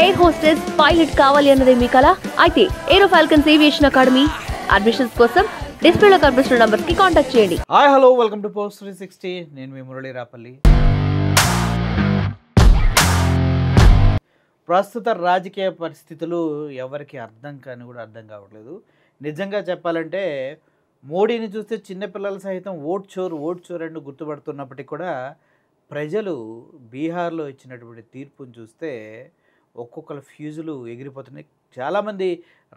Air hostess pilot కావాలి అన్నదే మీ కల అయితే ఏరో ఫాల్కన్స్ ఏవియేషన్ అకాడమీ అడ్మిషన్స్ కోసం డిస్ప్లేలో కనిపిస్తున్న నంబర్ కి కాంటాక్ట్ చేయండి. Hi hello welcome to post 360. నేను మీ మురళీ రాపల్లి. ప్రస్తుత రాజకీయ పరిస్థితులు ఎవరికి అర్థం అర్థం కావట్లేదు. నిజంగా చెప్పాలంటే మోడీని చూస్తే చిన్నపిల్లలు సైతం ఓట్ చోర్ అని గుర్తుపడుతున్నప్పటికీ కూడా ప్రజలు బీహార్లో ఇచ్చినటువంటి తీర్పును చూస్తే ఒక్కొక్కరు ఫ్యూజులు ఎగిరిపోతున్నాయి. చాలామంది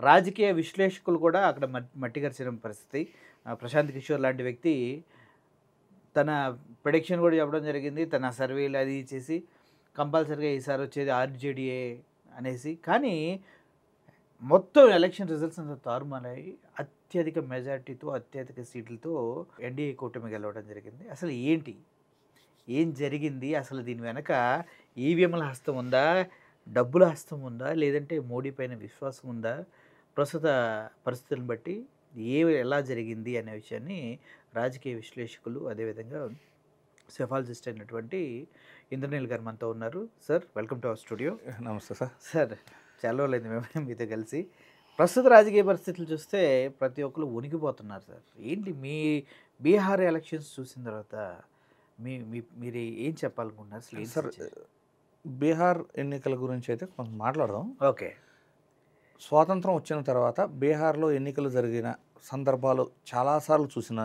రాజకీయ విశ్లేషకులు కూడా అక్కడ మట్టిగరిచిన పరిస్థితి. ప్రశాంత్ కిషోర్ లాంటి వ్యక్తి తన ప్రెడిక్షన్ కూడా చెప్పడం జరిగింది. తన సర్వేలు అది చేసి కంపల్సరీగా ఈసారి వచ్చేది ఆర్జేడీఏ అనేసి. కానీ మొత్తం ఎలక్షన్ రిజల్ట్స్ అంతా తారుమారాయి. అత్యధిక మెజార్టీతో అత్యధిక సీట్లతో ఎన్డీఏ కూటమి గెలవడం జరిగింది. అసలు ఏం జరిగింది? అసలు దీని వెనక ఈవీఎంల హస్తం ఉందా, డబ్బుల హస్తం ఉందా, లేదంటే మోడీ పైన విశ్వాసం ఉందా? ప్రస్తుత పరిస్థితులను బట్టి ఎలా జరిగింది అనే విషయాన్ని రాజకీయ విశ్లేషకులు అదేవిధంగా సెఫాలజిస్ట్ అయినటువంటి ఇంద్రనీల్ గారు మనతో ఉన్నారు. Sir, welcome to our studio. నమస్తే సార్. సార్, చాలా రోజులైంది మేము మీతో కలిసి. ప్రస్తుత రాజకీయ పరిస్థితులు చూస్తే ప్రతి ఒక్కరు వణికిపోతున్నారు సార్. ఏంటి మీ బీహార్ ఎలక్షన్స్ చూసిన తర్వాత మీరు ఏం చెప్పాలనుకుంటున్నారు అసలు? సార్, బీహార్ ఎన్నికల గురించి అయితే కొంత మాట్లాడదాం. ఓకే. స్వాతంత్రం వచ్చిన తర్వాత బీహార్లో ఎన్నికలు జరిగిన సందర్భాలు చాలాసార్లు చూసిన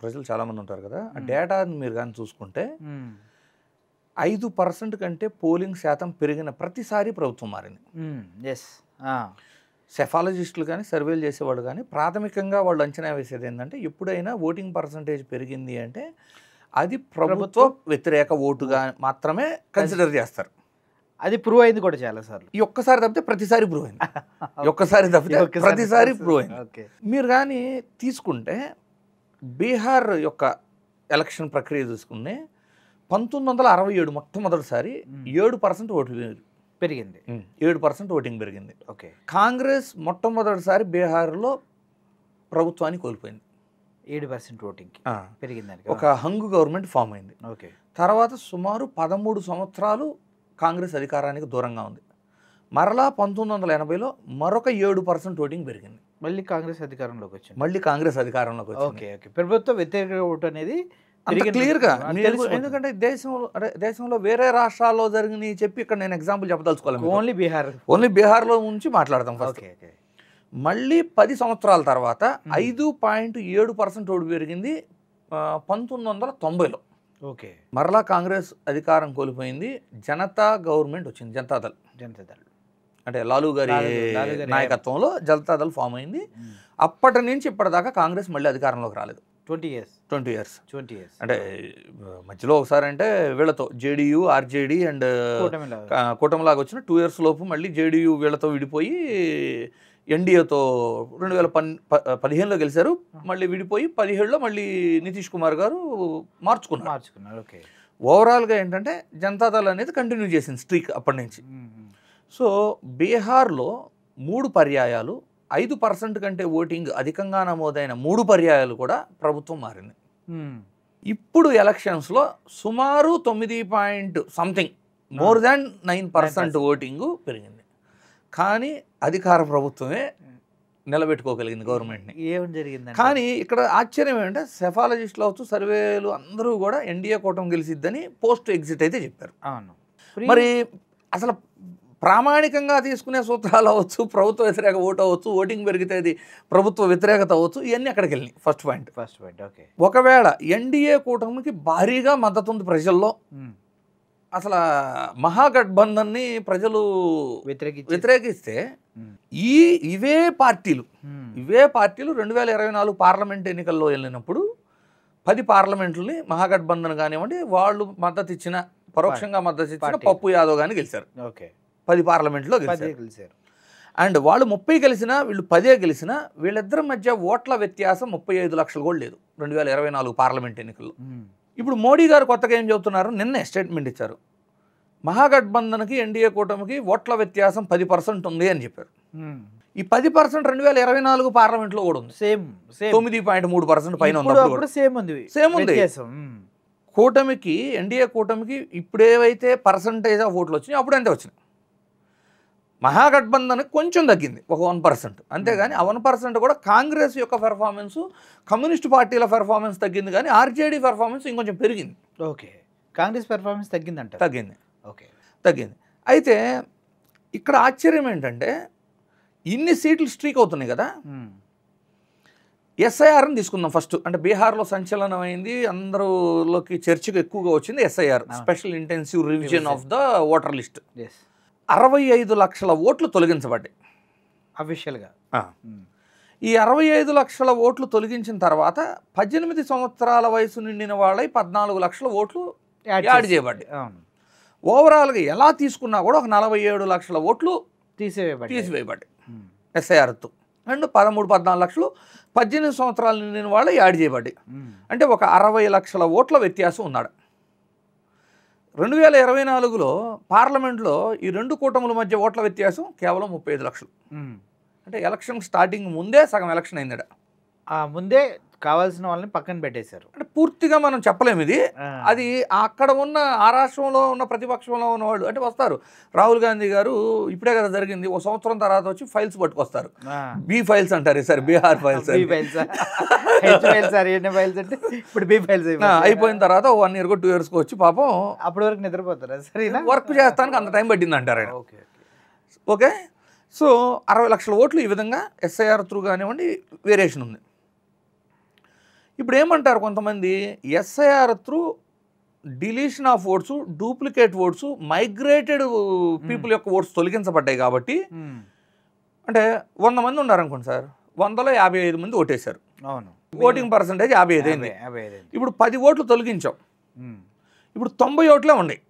ప్రజలు చాలామంది ఉంటారు కదా. ఆ డేటాని మీరు కానీ చూసుకుంటే 5% కంటే పోలింగ్ శాతం పెరిగిన ప్రతిసారి ప్రభుత్వం మారింది. ఎస్. సెఫాలజిస్టులు కానీ సర్వేలు చేసేవాళ్ళు కానీ ప్రాథమికంగా వాళ్ళు అంచనా వేసేది ఏంటంటే ఎప్పుడైనా ఓటింగ్ పర్సంటేజ్ పెరిగింది అంటే అది ప్రభుత్వ వ్యతిరేక ఓటుగా మాత్రమే కన్సిడర్ చేస్తారు. అది ప్రూవ్ అయింది కూడా చాలాసార్లు. ఈ ఒక్కసారి తప్పితే ప్రతిసారి ప్రూవ్ అయింది. ఒక్కసారి తప్పితే ప్రతిసారి ప్రూవ్ అయింది. మీరు కానీ తీసుకుంటే బీహార్ యొక్క ఎలక్షన్ ప్రక్రియ చూసుకుంటే 1967 మొట్టమొదటిసారి 7% ఓట్లు పెరిగింది. 7% ఓటింగ్ పెరిగింది. ఓకే. కాంగ్రెస్ మొట్టమొదటిసారి బీహార్లో ప్రభుత్వాన్ని కోల్పోయింది. 7% ఓటింగ్కి పెరిగింది. ఒక హంగు గవర్నమెంట్ ఫామ్ అయింది. ఓకే. తర్వాత సుమారు 13 సంవత్సరాలు కాంగ్రెస్ అధికారానికి దూరంగా ఉంది. మరలా 1980లో మరొక 7% ఓటింగ్ పెరిగింది. మళ్ళీ కాంగ్రెస్ అధికారంలోకి వచ్చింది. ఓకే. ప్రభుత్వ వ్యతిరేక ఓటు అనేది క్లియర్గా, ఎందుకంటే దేశంలో వేరే రాష్ట్రాల్లో జరిగినవి చెప్పి ఇక్కడ నేను ఎగ్జాంపుల్ చెప్పదలుచుకోవాలి. ఓన్లీ బీహార్లో నుంచి మాట్లాడతాం ఫస్ట్. మళ్ళీ 10 సంవత్సరాల తర్వాత 5.7% ఓటు పెరిగింది 1990లో. ఓకే. మరలా కాంగ్రెస్ అధికారం కోల్పోయింది. జనతా గవర్నమెంట్ వచ్చింది. జనతాదళ్ అంటే లాలూ గారి నాయకత్వంలో జనతాదళ్ ఫామ్ అయింది. అప్పటి నుంచి ఇప్పటిదాకా కాంగ్రెస్ మళ్ళీ అధికారంలోకి రాలేదు. 20 ఇయర్స్ అంటే మధ్యలో ఒకసారి అంటే వీళ్ళతో జేడీయూ, ఆర్జేడీ అండ్ కూటమిలాగా వచ్చిన 2 years లోపు మళ్ళీ జేడీయూ వీళ్ళతో విడిపోయి ఎన్డీఏతో 2015లో గెలిచారు. మళ్ళీ విడిపోయి 17లో మళ్ళీ నితీష్ కుమార్ గారు మార్చుకున్నారు. ఓకే. ఓవరాల్గా ఏంటంటే జనతాదళ్ అనేది కంటిన్యూ చేసింది స్ట్రీక్ అప్పటి నుంచి. సో బీహార్లో 3 పర్యాయాలు 5% కంటే ఓటింగ్ అధికంగా నమోదైన 3 పర్యాయాలు కూడా ప్రభుత్వం మారింది. ఇప్పుడు ఎలక్షన్స్లో సుమారు 9 మోర్ దాన్ 9% ఓటింగ్ పెరిగింది. కానీ అధికార ప్రభుత్వమే నిలబెట్టుకోగలిగింది గవర్నమెంట్ని. ఏం జరిగింది? కానీ ఇక్కడ ఆశ్చర్యం ఏంటంటే సెఫాలజిస్టులు అవచ్చు, సర్వేలు అందరూ కూడా ఎన్డీఏ కూటమి గెలిచిద్దని పోస్ట్ ఎగ్జిట్ అయితే చెప్పారు. మరి అసలు ప్రామాణికంగా తీసుకునే సూత్రాలు అవ్వచ్చు, ప్రభుత్వ వ్యతిరేక ఓటు అవ్వచ్చు, ఓటింగ్ పెరిగితే అది ప్రభుత్వ వ్యతిరేకత అవ్వచ్చు, ఇవన్నీ అక్కడికి వెళ్ళినాయి. First point. ఓకే. ఒకవేళ ఎన్డీఏ కూటమికి భారీగా మద్దతు ఉంది ప్రజల్లో, అసలు మహాగఠబంధన్ని ప్రజలు వ్యతిరేకిస్తే ఇవే పార్టీలు 2024 పార్లమెంట్ ఎన్నికల్లో వెళ్ళినప్పుడు 10 పార్లమెంట్లని మహాగఠబంధన్ కానివ్వండి, వాళ్ళు మద్దతు ఇచ్చిన పరోక్షంగా మద్దతు ఇచ్చిన పప్పు యాదవ్ కానీ గెలిచారు. ఓకే. 10 పార్లమెంట్లో గెలిచారు. అండ్ వాళ్ళు 30 గెలిచినా వీళ్ళు 10 గెలిచినా వీళ్ళిద్దరి మధ్య ఓట్ల వ్యత్యాసం 35 లక్షలు కూడా లేదు 2024 పార్లమెంట్ ఎన్నికల్లో. ఇప్పుడు మోడీ గారు కొత్తగా ఏం చెబుతున్నారు, నిన్నే స్టేట్మెంట్ ఇచ్చారు. మహాగఠబంధన్కి ఎన్డీఏ కూటమికి ఓట్ల వ్యత్యాసం 10% ఉంది అని చెప్పారు. ఈ 10% 2024 పార్లమెంట్లో కూడా ఉంది. సేమ్ 9.3% పైన ఉంది. కూటమికి, ఎన్డీఏ కూటమికి ఇప్పుడు ఏవైతే పర్సంటేజ్ ఆఫ్ ఓట్లు వచ్చినాయి అప్పుడు అంతే వచ్చినాయి. మహాగఠబంధన్ కొంచెం తగ్గింది, ఒక 1%. అంతేగాని ఆ 1% కూడా కాంగ్రెస్ యొక్క పెర్ఫార్మెన్స్, కమ్యూనిస్ట్ పార్టీల పెర్ఫార్మెన్స్ తగ్గింది, కానీ ఆర్జేడీ పెర్ఫార్మెన్స్ ఇంకొంచెం పెరిగింది. ఓకే, కాంగ్రెస్ పెర్ఫార్మెన్స్ తగ్గిందంట. తగ్గింది. ఓకే, తగ్గింది. అయితే ఇక్కడ ఆశ్చర్యం ఏంటంటే ఇన్ని సీట్లు స్ట్రీక్ అవుతున్నాయి కదా, ఎస్ఐఆర్ని తీసుకుందాం ఫస్ట్. అంటే బీహార్లో సంచలనం అయింది, అందరిలోకి చర్చకు ఎక్కువగా వచ్చింది SIR, special intensive revision of the voter list. 65 లక్షల ఓట్లు తొలగించబడ్డాయి అఫీషియల్గా. ఈ 65 లక్షల ఓట్లు తొలగించిన తర్వాత 18 సంవత్సరాల వయసు నిండిన వాళ్ళై 14 లక్షల ఓట్లు యాడ్ చేయబడ్డాయి. ఓవరాల్గా ఎలా తీసుకున్నా కూడా ఒక 47 లక్షల ఓట్లు తీసివేయబడ్డాయి ఎస్ఐఆర్తో. అండ్ 13-14 లక్షలు 18 సంవత్సరాలు నిండిన వాళ్ళు యాడ్ చేయబడ్డాయి. అంటే ఒక 60 లక్షల ఓట్ల వ్యత్యాసం ఉన్నాడు. 2024లో పార్లమెంట్లో ఈ రెండు కూటముల మధ్య ఓట్ల వ్యత్యాసం కేవలం 35 లక్షలు. అంటే ఎలక్షన్ స్టార్టింగ్ ముందే సగం ఎలక్షన్ అయిందట. ముందే కావాల్సిన వాళ్ళని పక్కన పెట్టేశారు. అంటే పూర్తిగా మనం చెప్పలేము ఇది. అది అక్కడ ఉన్న ఆ రాష్ట్రంలో ఉన్న ప్రతిపక్షంలో ఉన్న వాళ్ళు అంటే వస్తారు. రాహుల్ గాంధీ గారు ఇప్పుడే కదా జరిగింది, ఒక సంవత్సరం తర్వాత వచ్చి ఫైల్స్ పట్టుకొస్తారు. బీ ఫైల్స్ అంటారు సార్, బీహార్ ఫైల్స్. ఇప్పుడు బీ ఫైల్స్ అయిపోయిన తర్వాత 1 year 2 years వచ్చి పాపం అప్పటి వరకు నిద్రపోతారా సరే, వర్క్ చేస్తానికి అంత టైం పట్టింది అంటారు. ఓకే, సో 60 లక్షల ఓట్లు ఈ విధంగా ఎస్ఐఆర్ త్రూ కానివ్వండి వేరియేషన్ ఉంది. ఇప్పుడు ఏమంటారు కొంతమంది, SIR through deletion of oats, duplicate oats, migrated people యొక్క ఓట్స్ తొలగించబడ్డాయి కాబట్టి, అంటే 100 మంది ఉన్నారనుకోండి సార్, 100లో 55 మంది ఓటేశారు. అవును, ఓటింగ్ పర్సంటేజ్ 55 అయింది. ఇప్పుడు 10 ఓట్లు తొలగించాం, ఇప్పుడు 90 ఓట్లే ఉన్నాయి.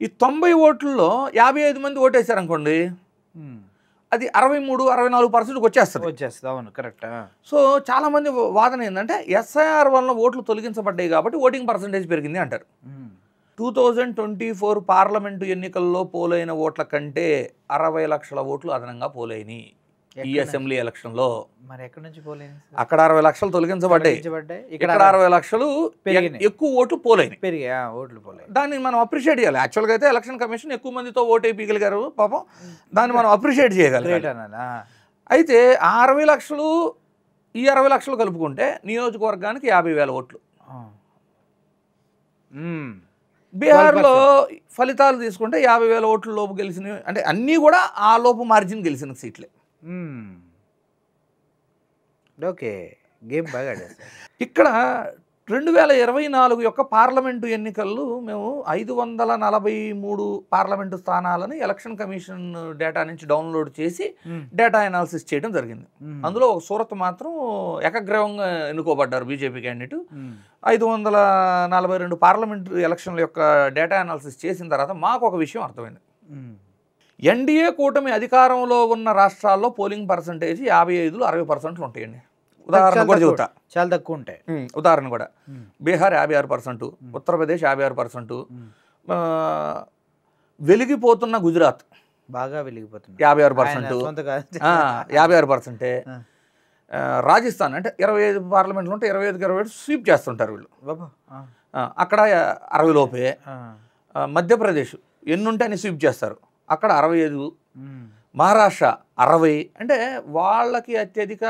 ఈ 90 ఓట్లలో 55 మంది ఓటేశారు అనుకోండి, అది 63-64% వచ్చేస్తుంది. అవును, కరెక్ట్. సో చాలా మంది వాదన ఏంటంటే ఎస్ఐఆర్ వల్ల ఓట్లు తొలగించబడ్డాయి కాబట్టి ఓటింగ్ పర్సంటేజ్ పెరిగింది అంటారు. 2024 పార్లమెంటు ఎన్నికల్లో పోలైన ఓట్ల కంటే 60 లక్షల ఓట్లు అదనంగా పోలైనాయి ఈ అసెంబ్లీ ఎలక్షన్లో. మరి ఎక్కడి నుంచి పోలేని? అక్కడ 60 లక్షలు తొలగించబడ్డాయి, ఇక్కడ 60 లక్షలు ఎక్కువ ఓట్లు పోలైనాయి. దాన్ని మనం అప్రిషియేట్ చేయాలి. యాక్చువల్గా అయితే ఎలక్షన్ కమిషన్ ఎక్కువ మందితో ఓటు వేయగలిగారు పాపం, దాన్ని మనం అప్రిషియేట్ చేయగలిగాం. అయితే ఆ 60 లక్షలు ఈ 60 లక్షలు కలుపుకుంటే నియోజకవర్గానికి 50,000 ఓట్లు. బీహార్లో ఫలితాలు తీసుకుంటే 50,000 ఓట్ల లోపు గెలిచినవి, అంటే అన్నీ కూడా ఆ లోపు మార్జిన్ గెలిచిన సీట్లే. ఓకే, గేమ్ బాగా ఇక్కడ 2024 యొక్క పార్లమెంటు ఎన్నికల్లో మేము 543 పార్లమెంటు స్థానాలని ఎలక్షన్ కమిషన్ డేటా నుంచి డౌన్లోడ్ చేసి డేటా అనాలిసిస్ చేయడం జరిగింది. అందులో ఒక సూరత్ మాత్రం ఏకగ్రీవంగా ఎన్నుకోబడ్డారు బీజేపీ క్యాండిడేట్. 542 పార్లమెంటు ఎలక్షన్ల యొక్క డేటా అనాలిసిస్ చేసిన తర్వాత మాకు ఒక విషయం అర్థమైంది. ఎన్డీఏ కూటమి అధికారంలో ఉన్న రాష్ట్రాల్లో పోలింగ్ పర్సంటేజ్ 55లో 60% ఉంటాయండి. ఉదాహరణ కూడా చెబుతా, చాలా తక్కువ ఉంటాయి. ఉదాహరణ కూడా బీహార్ 56%, ఉత్తరప్రదేశ్ 56%, వెలిగిపోతున్న గుజరాత్ బాగా వెలిగిపోతుంది 56%, 56%. రాజస్థాన్ అంటే 25 పార్లమెంట్లు ఉంటే 25కి 27 స్వీప్ చేస్తుంటారు వీళ్ళు, అక్కడ 60 లోపే. మధ్యప్రదేశ్ ఎన్నుంటే అని స్వీప్ చేస్తారు, అక్కడ 65. మహారాష్ట్ర 60. అంటే వాళ్ళకి అత్యధిక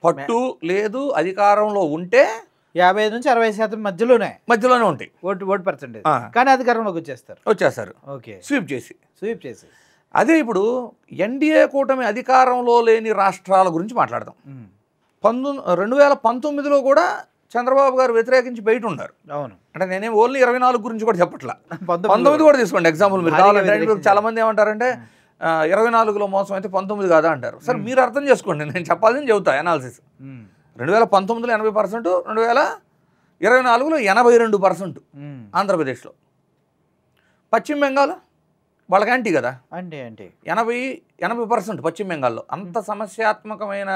పట్టు లేదు, అధికారంలో ఉంటే 55 నుంచి 60% మధ్యలోనే ఉంటాయి ఓటు పర్సెంటేజ్, కానీ అధికారంలోకి వచ్చేస్తారు. ఓకే, స్వీప్ చేసి. అదే ఇప్పుడు ఎన్డీఏ కూటమి అధికారంలో లేని రాష్ట్రాల గురించి మాట్లాడదాం. 2019లో కూడా చంద్రబాబు గారు వ్యతిరేకించి బయట ఉన్నారు. అవును, అంటే నేనేం ఓన్లీ 24 గురించి కూడా చెప్పట్లా, 19 కూడా తీసుకోండి ఎగ్జాంపుల్. మీరు కావాలంటే చాలా మంది ఏమంటారంటే 24లో మోసం అయితే 19 కాదా అంటారు. సార్ మీరు అర్థం చేసుకోండి, నేను చెప్పాలని చెబుతా అనాలిసిస్. 2019లో 80%, 2024లో 82% ఆంధ్రప్రదేశ్లో. పశ్చిమ బెంగాల్ వాళ్ళకి యాంటీ కదా, 80% పశ్చిమ బెంగాల్లో. అంత సమస్యాత్మకమైన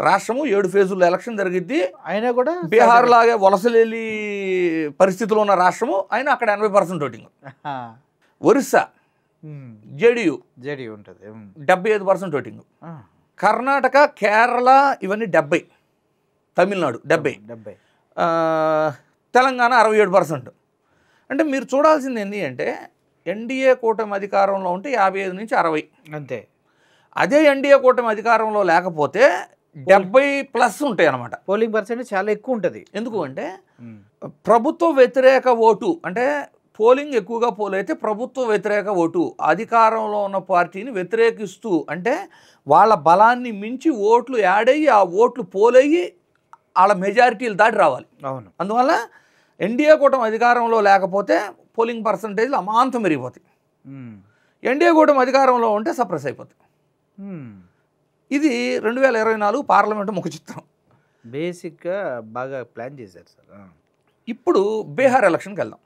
రాష్ట్రము, 7 ఫేజుల్లో ఎలక్షన్ జరిగిద్ది, అయినా కూడా బీహార్ లాగే వలసలేలి పరిస్థితిలో ఉన్న రాష్ట్రము, అయినా అక్కడ 80% ఓటింగ్. ఒరిస్సా జేడీయూ ఉంటుంది, 75% ఓటింగ్. కర్ణాటక, కేరళ ఇవన్నీ 70, తమిళనాడు 70, తెలంగాణ 67%. అంటే మీరు చూడాల్సింది ఏంటి అంటే ఎన్డీఏ కూటమి అధికారంలో ఉంటే 55 నుంచి 60. అంతే. అదే ఎన్డీఏ కూటమి అధికారంలో లేకపోతే 70+ ఉంటాయి అన్నమాట. పోలింగ్ పర్సెంటేజ్ చాలా ఎక్కువ ఉంటుంది. ఎందుకు అంటే ప్రభుత్వ వ్యతిరేక ఓటు, అంటే పోలింగ్ ఎక్కువగా పోలైతే ప్రభుత్వ వ్యతిరేక ఓటు, అధికారంలో ఉన్న పార్టీని వ్యతిరేకిస్తూ, అంటే వాళ్ళ బలాన్ని మించి ఓట్లు యాడ్ అయ్యి ఆ ఓట్లు పోలయ్యి వాళ్ళ మెజారిటీలు దాటి రావాలి. అవును. అందువల్ల ఎన్డీఏ కూటమి అధికారంలో లేకపోతే పోలింగ్ పర్సంటేజ్లు అమాంతం పెరిగిపోతాయి. ఎన్డీఏ కూటమి అధికారంలో ఉంటే సప్రెస్ అయిపోతాయి. ఇది 2024 పార్లమెంటు ముఖ చిత్రం. బేసిక్గా బాగా ప్లాన్ చేశారు సార్. ఇప్పుడు బీహార్ ఎలక్షన్కి వెళ్దాం.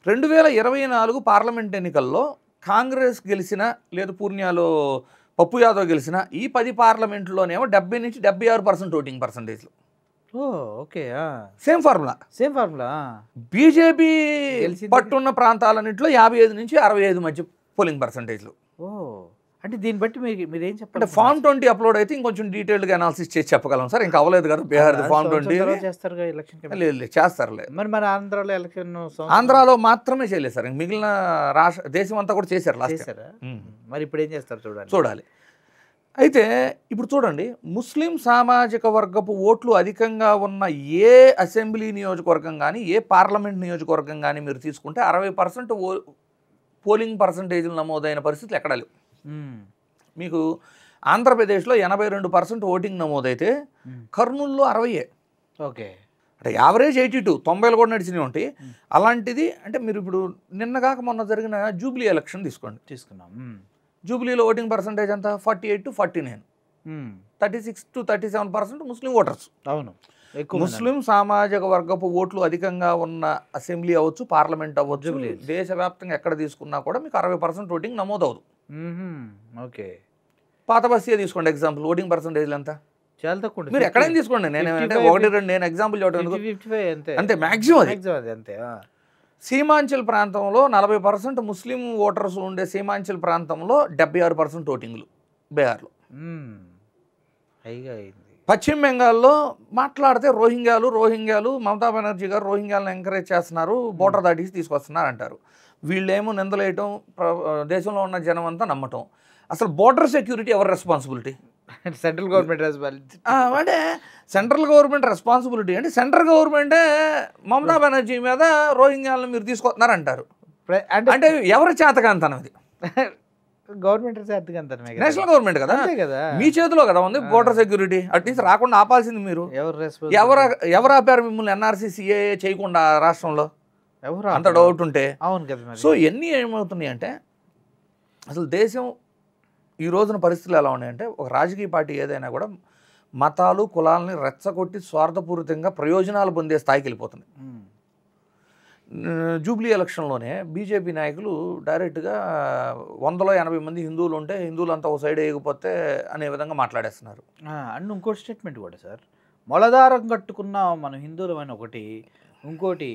2024 పార్లమెంట్ ఎన్నికల్లో కాంగ్రెస్ గెలిచిన, లేదు పూర్ణియాలో పప్పు యాదవ్ గెలిచిన ఈ 10 పార్లమెంట్లోనేమో 70 నుంచి 76% ఓటింగ్ పర్సంటేజ్లు. ఓకే. Same formula. బీజేపీ పట్టున్న ప్రాంతాలన్నింటిలో 55 నుంచి 65 మధ్య పోలింగ్ పర్సంటేజ్లు. అంటే దీన్ని బట్టి మీరు ఏం చెప్పండి. అంటే ఫామ్ 20 అప్లోడ్ అయితే ఇంకొంచెం డీటెయిల్గా అనాలిసిస్ చేసి చెప్పగలం సార్. ఇంకా అవ్వలేదు కదా బీహార్ ఫామ్ 20 చేస్తారు ఎలక్షన్. లేదు చేస్తారులే. మరి ఆంధ్రాలో ఎలక్షన్ ఆంధ్రాలో మాత్రమే చేయలేదు సార్, మిగిలిన రాష్ట్ర దేశం అంతా కూడా చేశారు లాస్ట్. మరి ఇప్పుడు ఏం చేస్తారు చూడాలి. అయితే ఇప్పుడు చూడండి, ముస్లిం సామాజిక వర్గపు ఓట్లు అధికంగా ఉన్న ఏ అసెంబ్లీ నియోజకవర్గం కానీ ఏ పార్లమెంట్ నియోజకవర్గం కానీ మీరు తీసుకుంటే 60% పోలింగ్ పర్సంటేజ్లు నమోదైన పరిస్థితులు ఎక్కడా లేవు. మీకు ఆంధ్రప్రదేశ్లో 82% ఓటింగ్ నమోదైతే కర్నూలులో 60. ఓకే. అంటే యావరేజ్ 82, 90 కూడా నడిచినవి ఉంటాయి. అలాంటిది అంటే మీరు ఇప్పుడు నిన్నగాక మొన్న జరిగిన జూబ్లీ ఎలక్షన్ తీసుకున్నాం. జూబ్లీలో ఓటింగ్ పర్సంటేజ్ అంతా 48 to 49, 36 to 37% ముస్లిం ఓటర్స్. అవును. ముస్లిం సామాజిక వర్గపు ఓట్లు అధికంగా ఉన్న అసెంబ్లీ అవ్వచ్చు, పార్లమెంట్ అవ్వచ్చు, దేశవ్యాప్తంగా ఎక్కడ తీసుకున్నా కూడా మీకు 60% ఓటింగ్ నమోదవుదు. ఓకే. పాత బస్తీయే తీసుకోండి ఎగ్జాంపుల్, ఓటింగ్ పర్సంటేజ్లు ఎంత? చాలా తక్కువ. మీరు ఎక్కడైనా తీసుకోండి, నేను 1-2 నేను ఎగ్జాంపుల్ చెప్పడం అంతే మ్యాక్సిమం అంతే. సీమాంచల్ ప్రాంతంలో 40% ముస్లిం ఓటర్స్ ఉండే సీమాంచల్ ప్రాంతంలో 76% ఓటింగ్లు బీహార్లో. పశ్చిమ బెంగాల్లో మాట్లాడితే రోహింగ్యాలు మమతా బెనర్జీ గారు రోహింగ్యాలను ఎంకరేజ్ చేస్తున్నారు, బోర్డర్ దాటికి తీసుకొస్తున్నారు అంటారు. వీళ్ళేమో నిందలేయటం, దేశంలో ఉన్న జనం అంతా నమ్మటం. అసలు బోర్డర్ సెక్యూరిటీ ఎవరి రెస్పాన్సిబిలిటీ? Central government responsibility. అంటే సెంట్రల్ గవర్నమెంట్ రెస్పాన్సిబిలిటీ అంటే సెంట్రల్ గవర్నమెంటే మమతా బెనర్జీ మీద రోహింగ్యాలను మీరు తీసుకొస్తున్నారు అంటారు. అంటే ఎవరి చేతకాంతనం ఇది? గవర్నమెంట్ నేషనల్ గవర్నమెంట్ కదా, మీ చేతిలో కదా ఉంది బోర్డర్ సెక్యూరిటీ. అట్లీస్ట్ రాకుండా ఆపాల్సింది మీరు. ఎవరు ఆపారు మిమ్మల్ని ఎన్ఆర్సీ సిఏఏ చేయకుండా రాష్ట్రంలో? అంత డౌట్ ఉంటే. అవును కదా. సో ఇవన్నీ ఏమవుతున్నాయి అంటే అసలు దేశం ఈ రోజున పరిస్థితులు ఎలా ఉన్నాయంటే ఒక రాజకీయ పార్టీ ఏదైనా కూడా మతాలు కులాలని రెచ్చగొట్టి స్వార్థపూరితంగా ప్రయోజనాలు పొందే స్థాయికి వెళ్ళిపోతుంది. జూబ్లీ ఎలక్షన్లోనే బీజేపీ నాయకులు డైరెక్ట్గా 180 మంది హిందువులు ఉంటే హిందువులంతా ఒక సైడ్ వేయకపోతే అనే విధంగా మాట్లాడేస్తున్నారు. అండ్ ఇంకోటి స్టేట్మెంట్ కూడా సార్, మొలదారం కట్టుకున్న మన హిందువులమైన ఒకటి, ఇంకోటి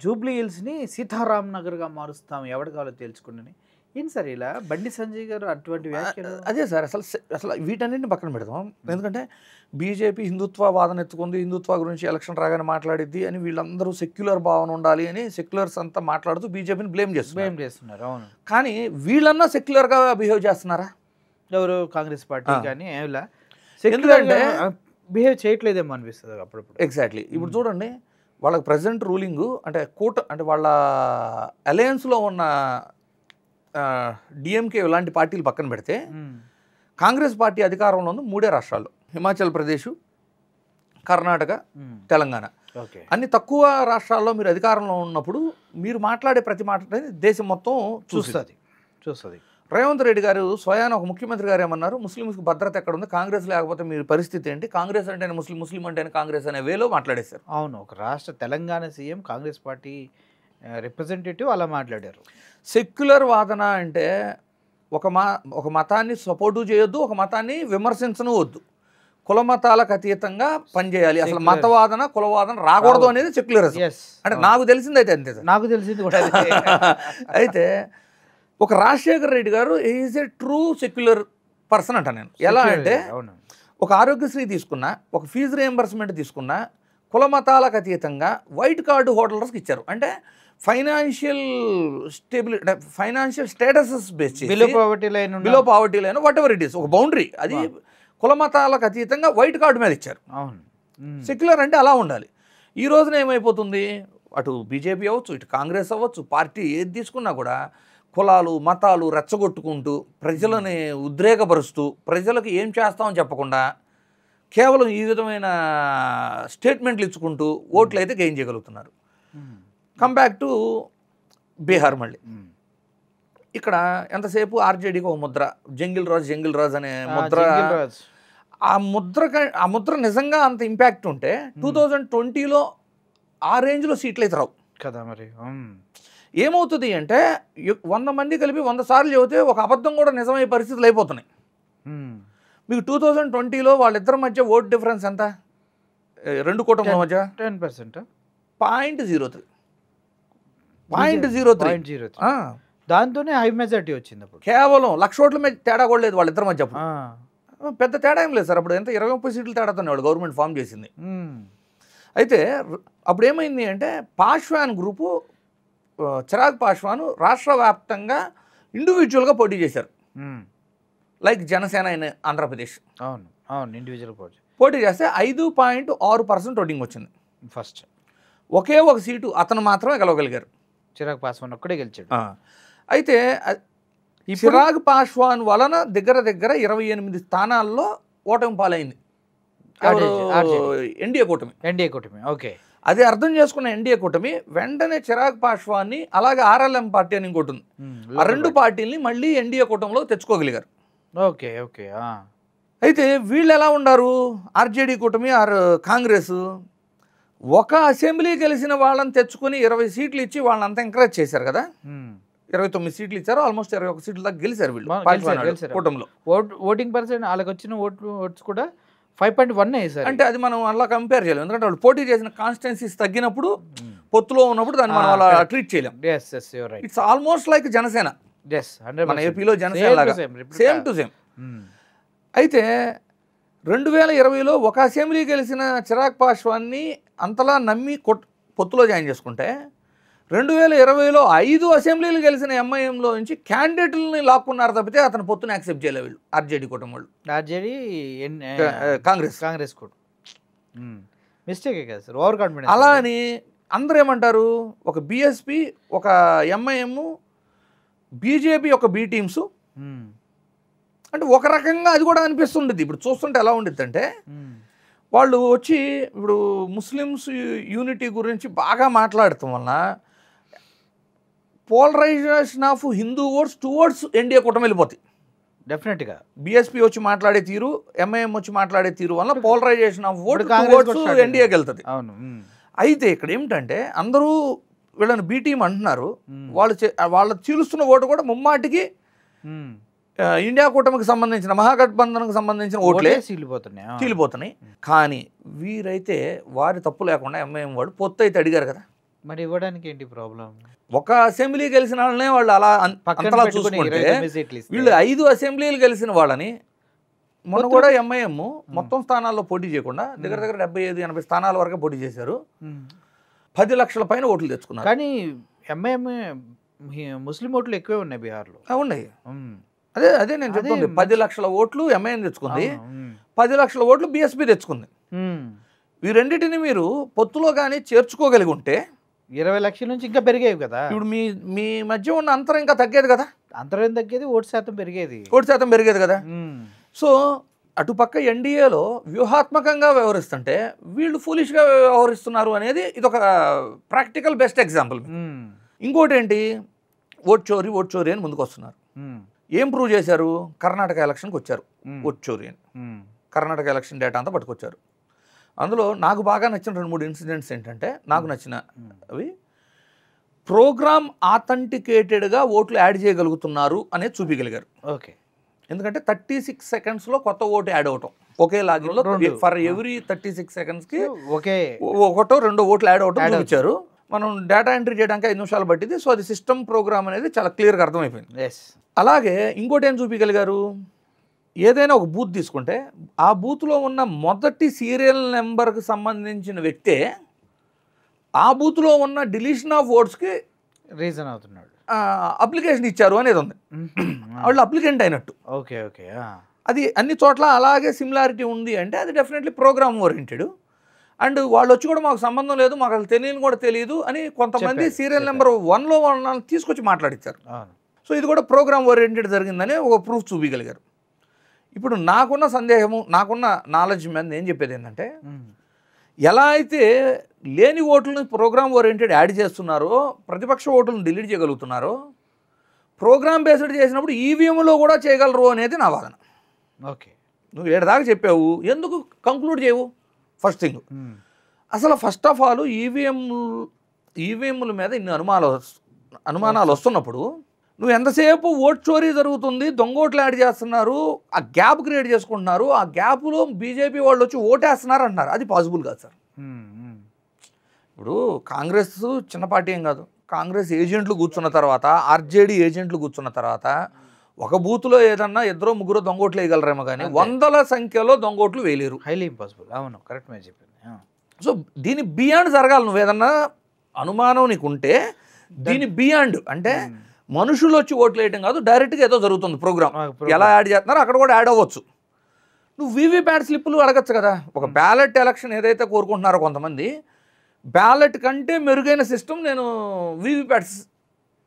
జూబ్లీ హిల్స్ని సీతారాం నగర్గా మారుస్తాం ఎవరి కావాలో తెలుసుకుని ఏం సార్ ఇలా బండి సంజయ్ గారు అటువంటి వ్యాఖ్యలు? అదే సార్, అసలు వీటన్నింటిని పక్కన పెడతాం. ఎందుకంటే బీజేపీ హిందుత్వ వాదన ఎత్తుకుంది, హిందుత్వ గురించి ఎలక్షన్ రాగానే మాట్లాడిద్ది అని వీళ్ళందరూ సెక్యులర్ భావన ఉండాలి అని సెక్యులర్స్ అంతా మాట్లాడుతూ బీజేపీని బ్లేమ్ చేస్తున్నారు. అవును. కానీ వీళ్ళన్నా సెక్యులర్గా బిహేవ్ చేస్తున్నారా? ఎవరు? కాంగ్రెస్ పార్టీ కానీ ఎందుకంటే బిహేవ్ చేయట్లేదేమో అనిపిస్తుంది అప్పుడప్పుడు. ఎగ్జాక్ట్లీ. ఇప్పుడు చూడండి, వాళ్ళకి ప్రజెంట్ రూలింగు అంటే వాళ్ళ అలయన్స్లో ఉన్న డిఎంకే ఇలాంటి పార్టీలు పక్కన పెడితే కాంగ్రెస్ పార్టీ అధికారంలో ఉంది 3 రాష్ట్రాల్లో, హిమాచల్ ప్రదేశ్, కర్ణాటక, తెలంగాణ. అన్ని తక్కువ రాష్ట్రాల్లో మీరు అధికారంలో ఉన్నప్పుడు మీరు మాట్లాడే ప్రతి మాట దేశం మొత్తం చూస్తుంది. రేవంత్ రెడ్డి గారు స్వయాన ఒక ముఖ్యమంత్రి గారు ఏమన్నారు, ముస్లింస్కి భద్రత ఎక్కడ ఉంది, కాంగ్రెస్ లేకపోతే మీరు పరిస్థితి ఏంటి, కాంగ్రెస్ అంటేనే ముస్లిం అంటేనే కాంగ్రెస్ అనే వేలో మాట్లాడేశారు. అవును. ఒక రాష్ట్ర Telangana CM Congress party representative అలా మాట్లాడారు. సెక్యులర్ వాదన అంటే ఒక మతాన్ని సపోర్టు చేయొద్దు, ఒక మతాన్ని విమర్శించను వద్దు, కుల మతాలకు అతీతంగా పనిచేయాలి. అసలు మతవాదన కులవాదన రాకూడదు అనేది సెక్యులరిజం. అంటే నాకు తెలిసింది అయితే అంతే సార్. నాకు తెలిసింది కూడా అయితే ఒక రాజశేఖర్ రెడ్డి గారు is a true secular person అంట నేను. ఎలా అంటే ఒక ఆరోగ్యశ్రీ తీసుకున్నా, ఒక ఫీజు రియంబర్స్మెంట్ తీసుకున్నా, కుల మతాలకు అతీతంగా వైట్ కార్డు హోల్డర్స్కి ఇచ్చారు. అంటే financial stability, financial statuses base చేసి below poverty line whatever it is, ఒక బౌండరీ అది కుల మతాలకు అతీతంగా వైట్ కార్డు మీద ఇచ్చారు. అవును, సెక్యులర్ అంటే అలా ఉండాలి. ఈ రోజున ఏమైపోతుంది, అటు బీజేపీ అవ్వచ్చు, ఇటు కాంగ్రెస్ అవ్వచ్చు, పార్టీ ఏది తీసుకున్నా కూడా కులాలు మతాలు రెచ్చగొట్టుకుంటూ ప్రజలని ఉద్రేకపరుస్తూ ప్రజలకు ఏం చేస్తామని చెప్పకుండా కేవలం ఈ విధమైన స్టేట్మెంట్లు ఇచ్చుకుంటూ ఓట్లు అయితే గెయిన్ చేయగలుగుతున్నారు. Come back to Bihar. మళ్ళీ ఇక్కడ ఎంతసేపు ఆర్జేడీకి ఒక ముద్ర, జంగిల్ రాజ్ అనే ముద్ర. ఆ ముద్ర నిజంగా అంత ఇంపాక్ట్ ఉంటే 2020లో ఆ రేంజ్లో సీట్లు అయితే రావు కదా. మరి ఏమవుతుంది అంటే 100 మంది కలిపి 100 సార్లు చెబితే ఒక అబద్ధం కూడా నిజమయ్యే పరిస్థితులు అయిపోతున్నాయి. మీకు 2020లో వాళ్ళిద్దరి మధ్య ఓట్ డిఫరెన్స్ ఎంత, రెండు కూటముల మధ్య 10%, 0.03. దాంతోనే హై మెజారిటీ వచ్చింది. అప్పుడు కేవలం 1,00,000 ఓట్ల మీద తేడా కూడా లేదు వాళ్ళిద్దరి మధ్య. పెద్ద తేడా ఏం లేదు సార్. అప్పుడు ఎంత 20-30 సీట్లు తేడాతోనే వాళ్ళు గవర్నమెంట్ ఫామ్ చేసింది. అయితే అప్పుడు ఏమైంది అంటే పాశ్వాన్ గ్రూపు, చిరాగ్ పాశ్వాన్ రాష్ట్ర వ్యాప్తంగా ఇండివిజువల్గా పోటీ చేశారు. Like Janasena in Andhra Pradesh. అవును, ఇండివిజువల్ పోటీ చేస్తే 5.6% ఓటింగ్ వచ్చింది. ఫస్ట్ ఒకే ఒక సీటు అతను మాత్రమే గెలవగలిగారు. చిరాగ్ పాస్వాన్ ఒక్కడే గెలిచాడు. అయితే ఈ చిరాగ్ పాస్వాన్ వలన దగ్గర 28 స్థానాల్లో ఓటమి పాలైంది ఎన్డీఏ కూటమి. ఓకే, అది అర్థం చేసుకున్న ఎన్డీఏ కూటమి వెంటనే చిరాగ్ పాస్వాన్ని, అలాగే ఆర్ఎల్ఎం పార్టీ అని ఇంకోటి ఉంది, ఆ రెండు పార్టీల్ని మళ్ళీ ఎన్డీఏ కూటమిలో తెచ్చుకోగలిగారు. ఓకే. అయితే వీళ్ళు ఎలా ఉన్నారు, ఆర్జేడీ కూటమి కాంగ్రెస్ ఒక అసెంబ్లీ గెలిచిన వాళ్ళని తెచ్చుకుని 20 సీట్లు ఇచ్చి వాళ్ళంతా ఎంకరేజ్ చేశారు కదా. 29 సీట్లు ఇచ్చారు, ఆల్మోస్ట్ 21 సీట్ల దాకా గెలిచారు వీళ్ళు కూటమిలో. ఓటింగ్ పర్సెంట్ వాళ్ళకి వచ్చిన ఓట్స్ కూడా 5.1 వేసారు. అంటే అది మనం అలా కంపేర్ చేయలేము, ఎందుకంటే వాళ్ళు పోటీ చేసిన కాన్స్టిట్యున్సీస్ తగ్గినప్పుడు, పొత్తులో ఉన్నప్పుడు దాన్ని మనం అలా ట్రీట్ చేయలేం. ఇట్స్ ఆల్మోస్ట్ లైక్ జనసేన, మన ఏపీలో జనసేన లాగా సేమ్ టు సేమ్. అయితే 2020లో ఒక అసెంబ్లీ గెలిచిన చిరాగ్ పాస్వాన్ని అంతలా నమ్మి పొత్తులో జాయిన్ చేసుకుంటే 2020లో 5 అసెంబ్లీలు గెలిచిన ఎంఐఎంలో నుంచి క్యాండిడేట్లని లాక్కున్నారు తప్పితే అతను పొత్తుని యాక్సెప్ట్ చేయలేదు వీళ్ళు, ఆర్జేడీ కూటమి వాళ్ళు. కాంగ్రెస్ కూడా మిస్టేకే కదా సార్, ఓవర్ కాన్ఫిడెన్స్. అలా అని అందరూ ఏమంటారు, ఒక బీఎస్పీ, ఒక ఎంఐఎం, బీజేపీ ఒక బి టీమ్స్ అంటే ఒక రకంగా అది కూడా అనిపిస్తుండేది. ఇప్పుడు చూస్తుంటే ఎలా ఉండిద్ది అంటే వాళ్ళు వచ్చి ఇప్పుడు ముస్లిమ్స్ యూనిటీ గురించి బాగా మాట్లాడటం వలన polarization of Hindu votes towards NDA కూటమి వెళ్ళిపోతాయి డెఫినెట్గా. బీఎస్పీ వచ్చి మాట్లాడే తీరు, ఎంఐఎం వచ్చి మాట్లాడే తీరు వల్ల పోలరైజేషన్ ఆఫ్ ఓట్ టువర్డ్స్ ఎన్డీఏకి వెళ్తుంది. అవును. అయితే ఇక్కడ ఏమిటంటే అందరూ వీళ్ళని బీ టీం అంటున్నారు, వాళ్ళు చీలుస్తున్న ఓటు కూడా ముమ్మాటికి ఇండియా కూటమికి సంబంధించిన, మహాగఠబంధన్కి సంబంధించిన ఓట్లే చీలిపోతున్నాయి. కానీ వీరైతే వారి తప్పు లేకుండా ఎంఐఎం వాడు పొత్తు అయితే అడిగారు కదా, మరి ఇవ్వడానికి ఏంటి ప్రాబ్లం? ఒక అసెంబ్లీ గెలిచిన వాళ్ళనే వాళ్ళు అలా అంతలా చూసుకుంటే వీళ్ళు 5 అసెంబ్లీలు గెలిచిన వాళ్ళని మొన్న కూడా ఎంఐఎం మొత్తం స్థానాల్లో పోటీ చేయకుండా దగ్గర 75-80 స్థానాల వరకు పోటీ చేశారు. 10 లక్షల పైన ఓట్లు తెచ్చుకున్నారు. కానీ ఎంఐఎం ముస్లిం ఓట్లు ఎక్కువే ఉన్నాయి బీహార్లో. ఉన్నాయి. అదే నేను చెప్తుంది, 10 లక్షల ఓట్లు ఎంఐఎం తెచ్చుకుంది, 10 లక్షల ఓట్లు బీఎస్పీ తెచ్చుకుంది. ఈ రెండింటిని మీరు పొత్తులో కానీ చేర్చుకోగలిగి ఉంటే 20 లక్షల నుంచి ఇంకా పెరిగేవి కదా. ఇప్పుడు మీ మధ్య ఉన్న అంతరం ఇంకా తగ్గేది కదా. అంతరం తగ్గేది, ఓటు శాతం పెరిగేది కదా. సో అటుపక్క ఎన్డీఏలో వ్యూహాత్మకంగా వ్యవహరిస్తుంటే వీళ్ళు ఫూలిష్గా వ్యవహరిస్తున్నారు అనేది ఇదొక ప్రాక్టికల్ బెస్ట్ ఎగ్జాంపుల్. ఇంకోటి ఏంటి, ఓట్ చోరీ అని ముందుకు వస్తున్నారు. ఏం ప్రూవ్ చేశారు, కర్ణాటక ఎలక్షన్కి వచ్చారు ఓట్ చోరీ అని. కర్ణాటక ఎలక్షన్ డేటా అంతా పట్టుకొచ్చారు. అందులో నాకు బాగా నచ్చిన 2-3 ఇన్సిడెంట్స్ ఏంటంటే, నాకు నచ్చిన అవి ప్రోగ్రామ్ ఆథెంటికేటెడ్గా ఓట్లు యాడ్ చేయగలుగుతున్నారు అనేది చూపించగలిగారు. ఓకే. ఎందుకంటే 36 సెకండ్స్లో కొత్త ఓటు యాడ్ అవటం, ఒకే లాగిన్లో ఫర్ ఎవ్రీ 36 సెకండ్స్కి ఒకటో రెండో ఓట్లు యాడ్ అవటం చూపించారు. మనం డేటా ఎంట్రీ చేయడానికి 5 నిమిషాలు పట్టింది. సో అది సిస్టమ్ ప్రోగ్రామ్ అనేది చాలా క్లియర్గా అర్థమైపోయింది. అలాగే ఇంకోటి ఏం చూపించగలిగారు, ఏదైనా ఒక బూత్ తీసుకుంటే ఆ బూత్లో ఉన్న మొదటి సీరియల్ నెంబర్కి సంబంధించిన వ్యక్తే ఆ బూత్లో ఉన్న డిలీషన్ ఆఫ్ ఓట్స్కి రీజన్ అవుతున్నాడు, అప్లికేషన్ ఇచ్చారు అనేది ఉంది. వాళ్ళు అప్లికెంట్ అయినట్టు. Okay okay. అది అన్ని చోట్ల అలాగే సిమిలారిటీ ఉంది అంటే అది డెఫినెట్లీ ప్రోగ్రామ్ ఓరియంటెడ్. అండ్ వాళ్ళు వచ్చి కూడా మాకు సంబంధం లేదు, మాకు అసలు తెలియని కూడా తెలియదు అని కొంతమంది సీరియల్ నెంబర్ 1లో వాళ్ళని తీసుకొచ్చి మాట్లాడించారు. సో ఇది కూడా ప్రోగ్రామ్ ఓరియంటెడ్ జరిగిందని ఒక ప్రూఫ్ చూపించగలిగారు. ఇప్పుడు నాకున్న సందేహము, నాకున్న నాలెడ్జ్ మీద నేను చెప్పేది ఏంటంటే, ఎలా అయితే లేని ఓట్లను ప్రోగ్రామ్ ఓరియంటెడ్ యాడ్ చేస్తున్నారో, ప్రతిపక్ష ఓట్లను డిలీట్ చేయగలుగుతున్నారో, ప్రోగ్రామ్ బేస్డ్ చేసినప్పుడు ఈవీఎంలో కూడా చేయగలరు అనేది నా వాదన. ఓకే, నువ్వు ఏడాదాకా చెప్పావు, ఎందుకు కంక్లూడ్ చేయవు? ఫస్ట్ థింగ్, అసలు ఫస్ట్ ఆఫ్ ఆల్ ఈవీఎంల మీద ఇన్ని అనుమానాలు వస్తున్నప్పుడు నువ్వు ఎంతసేపు ఓట్ చోరీ జరుగుతుంది, దొంగ ఓట్లు యాడ్ చేస్తున్నారు, ఆ గ్యాప్ క్రియేట్ చేసుకుంటున్నారు, ఆ గ్యాప్లో బీజేపీ వాళ్ళు వచ్చి ఓటేస్తున్నారు అంటున్నారు. అది పాసిబుల్ కాదు సార్. ఇప్పుడు కాంగ్రెస్ చిన్న పార్టీ ఏం కాదు. కాంగ్రెస్ ఏజెంట్లు కూర్చున్న తర్వాత, ఆర్జేడీ ఏజెంట్లు కూర్చున్న తర్వాత ఒక బూత్లో ఏదన్నా 2-3 దొంగోట్లు వేయగలరేమో కానీ వందల సంఖ్యలో దొంగోట్లు వేయలేరు. Highly impossible. అవును, కరెక్ట్ మీరు చెప్పింది. సో దీని బియాండ్ జరగాలి. నువ్వు ఏదన్నా అనుమానం నీకు ఉంటే దీని బియాండ్ అంటే మనుషులు వచ్చి ఓట్లు వేయటం కాదు, డైరెక్ట్గా ఏదో జరుగుతుంది ప్రోగ్రామ్. ఎలా యాడ్ చేస్తున్నారో అక్కడ కూడా యాడ్ అవ్వచ్చు. నువ్వు వీవీప్యాట్ స్లిప్పులు అడగచ్చు కదా. ఒక బ్యాలెట్ ఎలక్షన్ ఏదైతే కోరుకుంటున్నారో కొంతమంది, బ్యాలెట్ కంటే మెరుగైన సిస్టమ్ నేను వీవీప్యాట్స్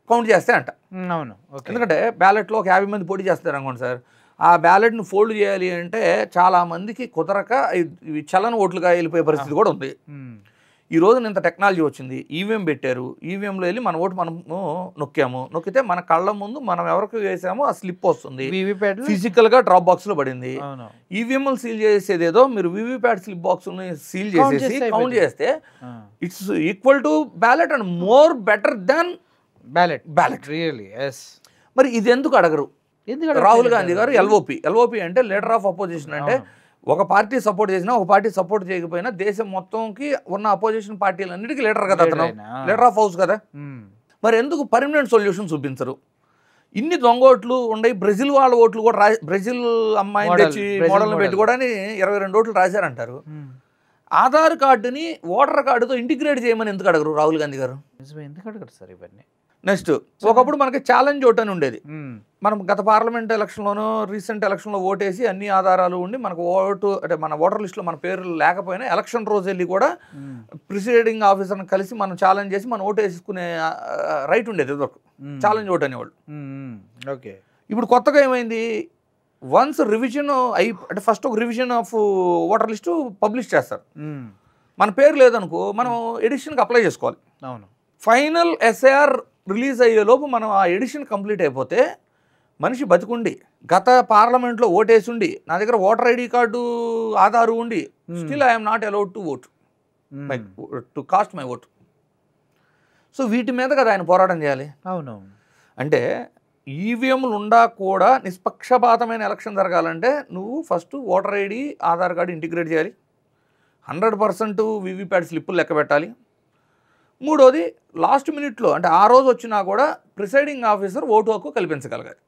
కౌంట్ చేస్తే అంట. అవును, ఎందుకంటే బ్యాలెట్లో ఒక 50 మంది పోటీ చేస్తారు అనుకోండి సార్. ఆ బ్యాలెట్ను ఫోల్డ్ చేయాలి అంటే చాలామందికి కుదరక ఇవి చలన ఓట్లుగా వెళ్ళిపోయే పరిస్థితి కూడా ఉంది. ఈ రోజున ఇంత టెక్నాలజీ వచ్చింది, ఈవీఎం పెట్టారు. ఈవీఎంలో వెళ్ళి మన ఓటు మనము నొక్కితే మన కళ్ళ ముందు మనం ఎవరికి వేసామో ఆ స్లిప్ వస్తుంది, ఫిజికల్గా డ్రాప్ బాక్స్లో పడింది. ఈవీఎంలు సీల్ చేసేదేదో మీరు వీవీప్యాట్ స్లిప్ బాక్స్ని సీల్ చేసేసి కౌంట్ చేస్తే it's equal to ballot and more better than ballot really. మరి ఇది ఎందుకు అడగరు? రాహుల్ గాంధీ గారు ఎల్ఓపి అంటే లీడర్ ఆఫ్ అపోజిషన్. అంటే ఒక పార్టీ సపోర్ట్ చేసినా ఒక పార్టీ సపోర్ట్ చేయకపోయినా దేశం మొత్తంకి ఉన్న అపోజిషన్ పార్టీలన్నిటికీ లీడర్ కదా అతను, లీడర్ ఆఫ్ హౌస్ కదా. మరి ఎందుకు పర్మనెంట్ సొల్యూషన్ చూపించరు? ఇన్ని దొంగ ఓట్లు ఉన్నాయి. బ్రెజిల్ వాళ్ళ ఓట్లు కూడా బ్రెజిల్ అమ్మాయిని తెచ్చి మోడల్ని పెట్టుకోవడానికి 22 ఓట్లు రాశారంటారు. ఆధార్ కార్డుని ఓటర్ కార్డుతో ఇంటిగ్రేట్ చేయమని ఎందుకు అడగరు రాహుల్ గాంధీ గారు? ఎందుకు అడగరు సార్ ఇవన్నీ? నెక్స్ట్, ఒకప్పుడు మనకి ఛాలెంజ్ ఓట్ అని ఉండేది. మనం గత పార్లమెంట్ ఎలక్షన్లోనూ రీసెంట్ ఎలక్షన్లో ఓటేసి అన్ని ఆధారాలు ఉండి మనకు ఓటు అంటే మన ఓటర్ లిస్టులో మన పేర్లు లేకపోయినా ఎలక్షన్ రోజు వెళ్ళి కూడా ప్రిసైడింగ్ ఆఫీసర్ని కలిసి మనం ఛాలెంజ్ చేసి మనం ఓటు వేసుకునే రైట్ ఉండేది. ఛాలెంజ్ ఓట్ అనేవాళ్ళు. ఓకే, ఇప్పుడు కొత్తగా ఏమైంది? వన్స్ రివిజన్ అంటే ఫస్ట్ ఒక revision of voter list publish చేస్తారు. మన పేరు లేదనుకో మనం ఎడిషన్కి అప్లై చేసుకోవాలి. అవును, ఫైనల్ ఎస్ఐఆర్ రిలీజ్ అయ్యేలోపు మనం ఆ ఎడిషన్ కంప్లీట్ అయిపోతే మనిషి బతికుండి గత పార్లమెంట్లో ఓటేసి ఉండి నా దగ్గర ఓటర్ ఐడి కార్డు ఆధారు ఉండి still I'm not allowed to vote to cost my vote. So వీటి మీద కదా ఆయన పోరాటం చేయాలి. అవునవును. అంటే ఈవీఎంలు ఉండా కూడా నిష్పక్షపాతమైన ఎలక్షన్ జరగాలంటే నువ్వు first voter ID Aadhaar card integrate చేయాలి, 100% వీవీప్యాట్ స్లిప్పులు లెక్క పెట్టాలి. మూడోది లాస్ట్ మినిట్లో అంటే ఆ రోజు వచ్చినా కూడా ప్రిసైడింగ్ ఆఫీసర్ ఓటు హక్కు కల్పించగలగాలి.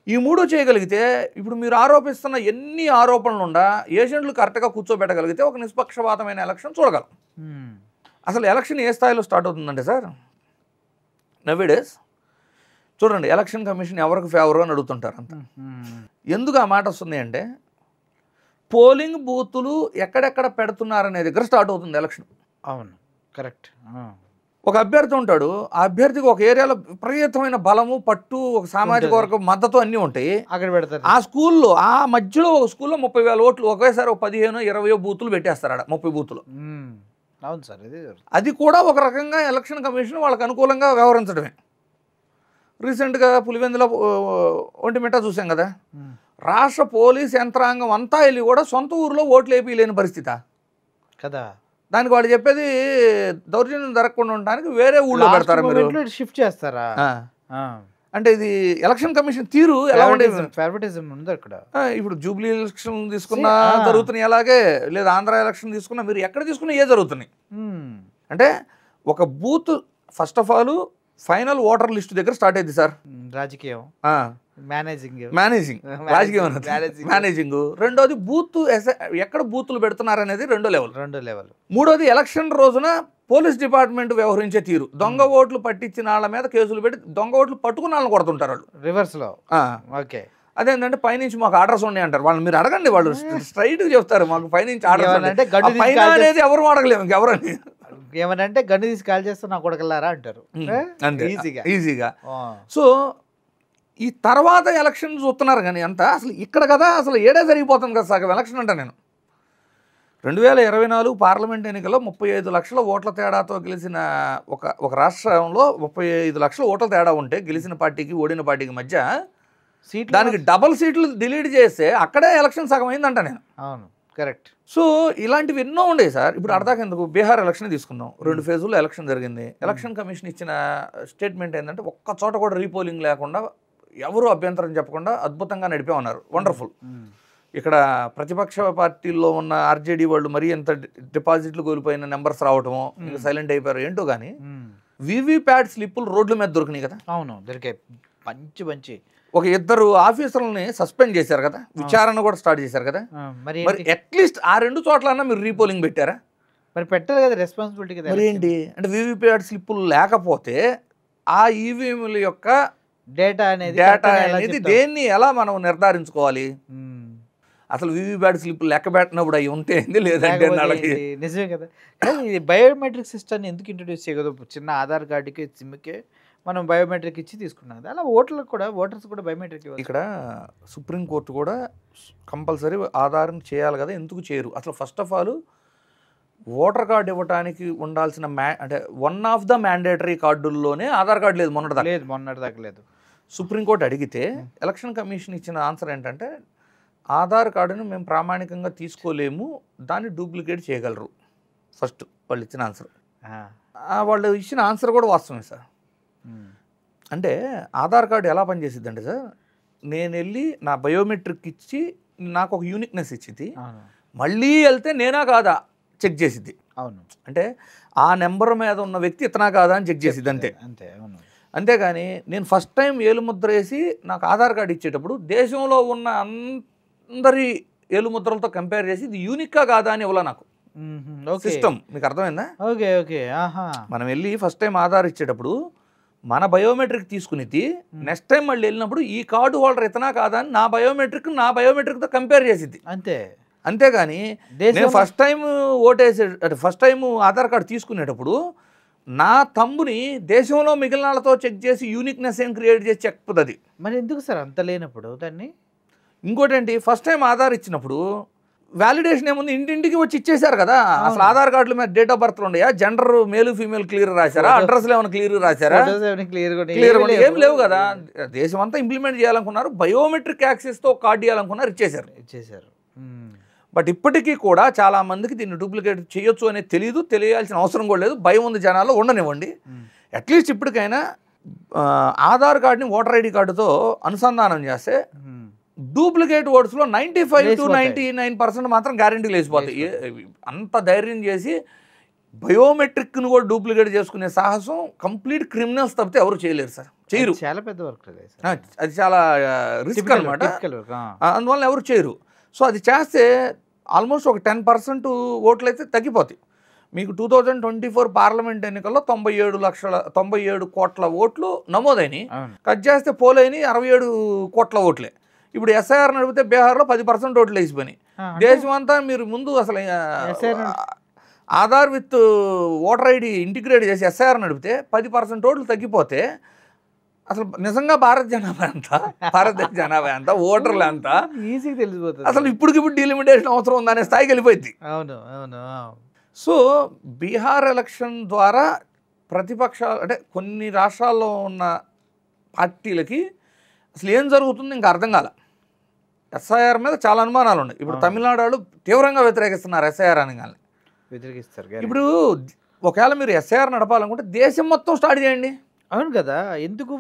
ఈ మూడు చేయగలిగితే ఇప్పుడు మీరు ఆరోపిస్తున్న ఎన్ని ఆరోపణలు ఉండా ఏజెంట్లు కరెక్ట్గా కూర్చోబెట్టగలిగితే ఒక నిష్పక్షపాతమైన ఎలక్షన్ చూడగలం. అసలు ఎలక్షన్ ఏ స్థాయిలో స్టార్ట్ అవుతుందంటే సార్, నవ్వేడేస్ చూడండి ఎలక్షన్ కమిషన్ ఎవరికి ఫేవర్ అని అడుగుతుంటారు అంత. ఎందుకు ఆ మాట వస్తుంది అంటే పోలింగ్ బూతులు ఎక్కడెక్కడ పెడుతున్నారనే దగ్గర స్టార్ట్ అవుతుంది ఎలక్షన్. అవును, కరెక్ట్. ఒక అభ్యర్థి ఉంటాడు, ఆ అభ్యర్థికి ఒక ఏరియాలో విపరీతమైన బలము, పట్టు, ఒక సామాజిక వర్గ మద్దతు అన్నీ ఉంటాయి. అక్కడ పెడతారు. ఆ స్కూల్లో ఆ మధ్యలో ఒక స్కూల్లో 30,000 ఓట్లు ఒకేసారి 15-20 బూతులు పెట్టేస్తారు ఆడ 30 బూతులు. అవును సార్, అది కూడా ఒక రకంగా ఎలక్షన్ కమిషన్ వాళ్ళకి అనుకూలంగా వ్యవహరించడమే. రీసెంట్గా పులివెందుల ఒంటిమిట్ట చూసాం కదా. రాష్ట్ర పోలీస్ యంత్రాంగం అంతా వెళ్ళి కూడా సొంత ఊరిలో ఓట్లు వేయలేని పరిస్థితి కదా. దానికి వాళ్ళు చెప్పేది దౌర్జన్యం జరగకుండా ఉండడానికి వేరే ఊళ్ళో పెడతారా మీరు, షిఫ్ట్ చేస్తారా అంటే ఇది ఎలక్షన్ కమిషన్ తీరు ఎలా ఉండేది? ఫేవరిటిజం ఉంది అక్కడ. ఇప్పుడు జూబ్లీ ఎలక్షన్ తీసుకున్నా జరుగుతున్నాయి అలాగే, లేదా ఆంధ్ర ఎలక్షన్ తీసుకున్నా మీరు ఎక్కడ తీసుకున్నా ఏ జరుగుతున్నాయి. అంటే ఒక booth first of all final voter list దగ్గర స్టార్ట్ అయింది సార్ రాజకీయం. మేనేజింగ్ రాజకీయం మేనేజింగ్. రెండోది బూత్ ఎక్కడ బూతులు పెడుతున్నారు అనేది రెండో లెవెల్. మూడోది ఎలక్షన్ రోజున పోలీస్ డిపార్ట్మెంట్ వ్యవహరించే తీరు. దొంగ ఓట్లు పట్టించిన వాళ్ళ మీద కేసులు పెట్టి దొంగ ఓట్లు పట్టుకున్న వాళ్ళని కొడుతుంటారు వాళ్ళు రివర్స్లో. ఓకే, అదేంటంటే పైనుంచి మాకు ఆర్డర్స్ ఉన్నాయి అంటారు. వాళ్ళు మీరు అడగండి, వాళ్ళు స్ట్రైట్ చెప్తారు మాకు పైనుంచి ఆర్డర్స్ అనేది ఎవరు అడగలేము ఎవరని. ఏమనంటే గన్ను తీసి కాల్ చేస్తే నా కొడకల్లారా అంటారు ఈజీగా. సో ఈ తర్వాత ఎలక్షన్ చూస్తున్నారు కానీ అంతా అసలు ఇక్కడ కదా అసలు ఏడే జరిగిపోతుంది కదా సగం ఎలక్షన్ అంట. నేను 2024 పార్లమెంట్ ఎన్నికల్లో 35 లక్షల ఓట్ల తేడాతో గెలిచిన ఒక రాష్ట్రంలో 35 లక్షల ఓట్ల తేడా ఉంటే గెలిచిన పార్టీకి ఓడిన పార్టీకి మధ్య దానికి డబల్ సీట్లు డిలీట్ చేస్తే అక్కడే ఎలక్షన్ సగం అయిందంట నేను. అవును, కరెక్ట్. సో ఇలాంటివి ఎన్నో ఉండేవి సార్. ఇప్పుడు అర్థాకెందుకు బీహార్ ఎలక్షన్ తీసుకుందాం. 2 ఫేజుల్లో ఎలక్షన్ జరిగింది. ఎలక్షన్ కమిషన్ ఇచ్చిన స్టేట్మెంట్ ఏంటంటే ఒక్క చోట కూడా రీపోలింగ్ లేకుండా ఎవరు అభ్యంతరం చెప్పకుండా అద్భుతంగా నడిపే ఉన్నారు. వండర్ఫుల్. ఇక్కడ ప్రతిపక్ష పార్టీల్లో ఉన్న ఆర్జేడీ వాళ్ళు మరీ ఎంత డిపాజిట్లు కోల్పోయిన నెంబర్స్ రావటమో ఇంకా సైలెంట్ అయిపోయారు ఏంటో కానీ వీవీప్యాట్ స్లిప్పులు రోడ్ల మీద దొరికినాయి కదా. అవును, దొరికాయి. మంచి ఒక 2 ఆఫీసర్లని సస్పెండ్ చేశారు కదా, విచారణ కూడా స్టార్ట్ చేశారు కదా. మరి అట్లీస్ట్ ఆ 2 చోట్లన్నా మీరు రీపోలింగ్ పెట్టారా? మరి పెట్టాలి కదా, రెస్పాన్సిబిలిటీ కదా. మరి ఏంటి అంటే వీవీప్యాట్ స్లిప్పులు లేకపోతే ఆ ఈవీఎంల యొక్క డేటా అనేది దేన్ని ఎలా మనం నిర్ధారించుకోవాలి? అసలు వీవీప్యాట్ స్లిప్పులు లెక్క పెట్టినప్పుడు అవి ఉంటే లేదంటే నిజమే కదా. ఇది బయోమెట్రిక్ సిస్టమ్ని ఎందుకు ఇంట్రడ్యూస్ చేయకూడదు? చిన్న ఆధార్ కార్డుకి సిమ్కే మనం బయోమెట్రిక్ ఇచ్చి తీసుకున్నాం కదా, అలా ఓటర్స్ కూడా బయోమెట్రిక్ ఇవ్వాలి. ఇక్కడ సుప్రీంకోర్టు కూడా కంపల్సరీ ఆధారం చేయాలి కదా, ఎందుకు చేయరు? అసలు first of all voter card ఇవ్వడానికి ఉండాల్సిన అంటే వన్ ఆఫ్ ద మ్యాండేటరీ కార్డుల్లోనే ఆధార్ కార్డు లేదు, మొన్నటిదాకా లేదు. సుప్రీంకోర్టు అడిగితే ఎలక్షన్ కమిషన్ ఇచ్చిన ఆన్సర్ ఏంటంటే ఆధార్ కార్డును మేము ప్రామాణికంగా తీసుకోలేము, దాన్ని డూప్లికేట్ చేయగలరు. ఫస్ట్ వాళ్ళు ఇచ్చిన ఆన్సర్. వాళ్ళు ఇచ్చిన ఆన్సర్ కూడా వాస్తవమే సార్. అంటే ఆధార్ కార్డు ఎలా పనిచేసిద్ది అంటే సార్, నేను వెళ్ళి నా బయోమెట్రిక్ ఇచ్చి నాకు ఒక యూనిక్నెస్ ఇచ్చింది, మళ్ళీ వెళ్తే నేనా కాదా చెక్ చేసిద్ది. అవును, అంటే ఆ నెంబర్ మీద ఉన్న వ్యక్తి ఇతనా కాదా అని చెక్ చేసిద్ది అంతే. అంతేగాని నేను ఫస్ట్ టైం ఏలుముద్ర వేసి నాకు ఆధార్ కార్డు ఇచ్చేటప్పుడు దేశంలో ఉన్న అందరి ఏలుముద్రలతో కంపేర్ చేసి ఇది యూనిక్గా కాదా అని ఇవ్వాల నాకు సిస్టమ్. మీకు అర్థమైందా? మనం వెళ్ళి ఫస్ట్ టైం ఆధార్ ఇచ్చేటప్పుడు మన బయోమెట్రిక్ తీసుకునేది, నెక్స్ట్ టైం మళ్ళీ వెళ్ళినప్పుడు ఈ కార్డు హోల్డర్ ఇతనా కాదా అని నా బయోమెట్రిక్తో కంపేర్ చేసిద్ది అంతే. అంతేగాని నేను ఫస్ట్ టైం ఓటేసే అంటే ఫస్ట్ టైం ఆధార్ కార్డు తీసుకునేటప్పుడు నా తంబుని దేశంలో మిగిలిన వాళ్ళతో చెక్ చేసి యూనిక్నెస్ ఏం క్రియేట్ చేసి చెప్తుంది. మరి ఎందుకు సార్ అంత లేనప్పుడు దాన్ని? ఇంకోటి ఏంటి, ఫస్ట్ టైం ఆధార్ ఇచ్చినప్పుడు వ్యాలిడేషన్ ఏముంది, ఇంటింటికి వచ్చి ఇచ్చేసారు కదా. అసలు ఆధార్ కార్డుల మీద డేట్ ఆఫ్ బర్త్ ఉండయా, జెండర్ మేలు ఫీమేల్ క్లియర్ రాశారా, అడ్రస్లు ఏమైనా క్లియర్ రాశారా? క్లియర్ ఏం లేవు కదా. దేశం అంతా ఇంప్లిమెంట్ చేయాలనుకున్నారు, బయోమెట్రిక్ యాక్సెస్తో కార్డు ఇవ్వాలనుకున్నారు, ఇచ్చేశారు. బట్ ఇప్పటికీ కూడా చాలా మందికి దీన్ని డూప్లికేట్ చేయొచ్చు అనేది తెలియాల్సిన అవసరం కూడా లేదు. భయం ఉంది జనాల్లో, ఉండనివ్వండి. అట్లీస్ట్ ఇప్పటికైనా ఆధార్ కార్డుని ఓటర్ ఐడి కార్డుతో అనుసంధానం చేస్తే డూప్లికేట్ ఓట్స్లో 95 to 99% మాత్రం గ్యారంటీ లేచిపోతాయి. అంత ధైర్యం చేసి బయోమెట్రిక్ను కూడా డూప్లికేట్ చేసుకునే సాహసం కంప్లీట్ క్రిమినల్స్ తప్పితే ఎవరు చేయలేరు సార్, చేయరు. చాలా పెద్ద వర్క్ అది, చాలా రిస్క్ అనమాట. అందువల్ల ఎవరు చేయరు. సో అది చేస్తే ఆల్మోస్ట్ ఒక 10% ఓట్లు అయితే తగ్గిపోతాయి. మీకు 2024 పార్లమెంట్ ఎన్నికల్లో 97 కోట్ల ఓట్లు నమోదైనవి. కట్ చేస్తే పోలైనవి 67 కోట్ల ఓట్లే. ఇప్పుడు ఎస్ఐఆర్ నడిపితే బీహార్లో 10% ఓట్లు వేసిపోయినాయి. దేశం అంతా మీరు ముందు అసలు Aadhaar with voter ID integrate చేసి ఎస్ఐఆర్ నడిపితే 10% ఓట్లు తగ్గిపోతే అసలు నిజంగా భారతదేశ జనాభా ఎంత, ఓటర్లు ఎంత ఈజీగా తెలిసిపోతుంది. అసలు ఇప్పుడు డిలిమిటేషన్ అవసరం ఉందనే స్థాయికి వెళ్ళిపోయింది. అవును. సో బీహార్ ఎలక్షన్ ద్వారా ప్రతిపక్షాలు అంటే కొన్ని రాష్ట్రాల్లో ఉన్న పార్టీలకి అసలు ఏం జరుగుతుంది ఇంకా అర్థం కాల. ఎస్ఐఆర్ మీద చాలా అనుమానాలు ఉన్నాయి. ఇప్పుడు తమిళనాడు వాళ్ళు తీవ్రంగా వ్యతిరేకిస్తున్నారు ఎస్ఐఆర్ అనగానే. ఇప్పుడు ఒకవేళ మీరు ఎస్ఐఆర్ నడపాలనుకుంటే దేశం మొత్తం స్టార్ట్ చేయండి. అవును కదా, ఎందుకు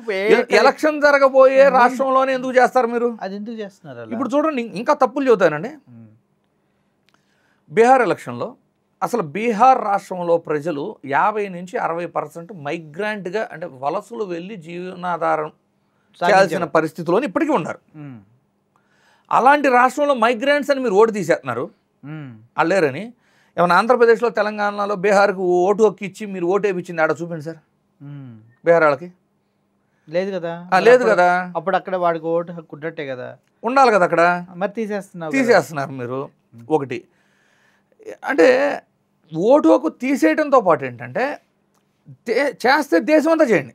ఎలక్షన్ జరగబోయే రాష్ట్రంలోనే ఎందుకు చేస్తారు మీరు? అది ఎందుకు చేస్తున్నారు? ఇప్పుడు చూడండి, ఇంకా తప్పులు చెబుతానండి. బీహార్ ఎలక్షన్లో అసలు బీహార్ రాష్ట్రంలో ప్రజలు 50 నుంచి 60% మైగ్రాంట్గా అంటే వలసలు వెళ్ళి జీవనాధారం చేయాల్సిన పరిస్థితిలో ఇప్పటికీ ఉన్నారు. అలాంటి రాష్ట్రంలో మైగ్రెంట్స్ అని మీరు ఓటు తీసేస్తున్నారు అల్లేరని. ఏమైనా ఆంధ్రప్రదేశ్లో, తెలంగాణలో, బీహార్కి ఓటు హక్కు ఇచ్చి మీరు ఓటు వేయించింది ఆడ చూపిండి సార్. బీహార్ వాళ్ళకి లేదు కదా. లేదు కదా. అప్పుడు అక్కడ వాడికి ఓటు హక్కు ఉన్నట్టే కదా, ఉండాలి కదా అక్కడ. మరి తీసేస్తున్నారు మీరు. ఒకటి అంటే ఓటు హక్కు తీసేయడంతో పాటు ఏంటంటే చేస్తే దేశం అంతా చేయండి.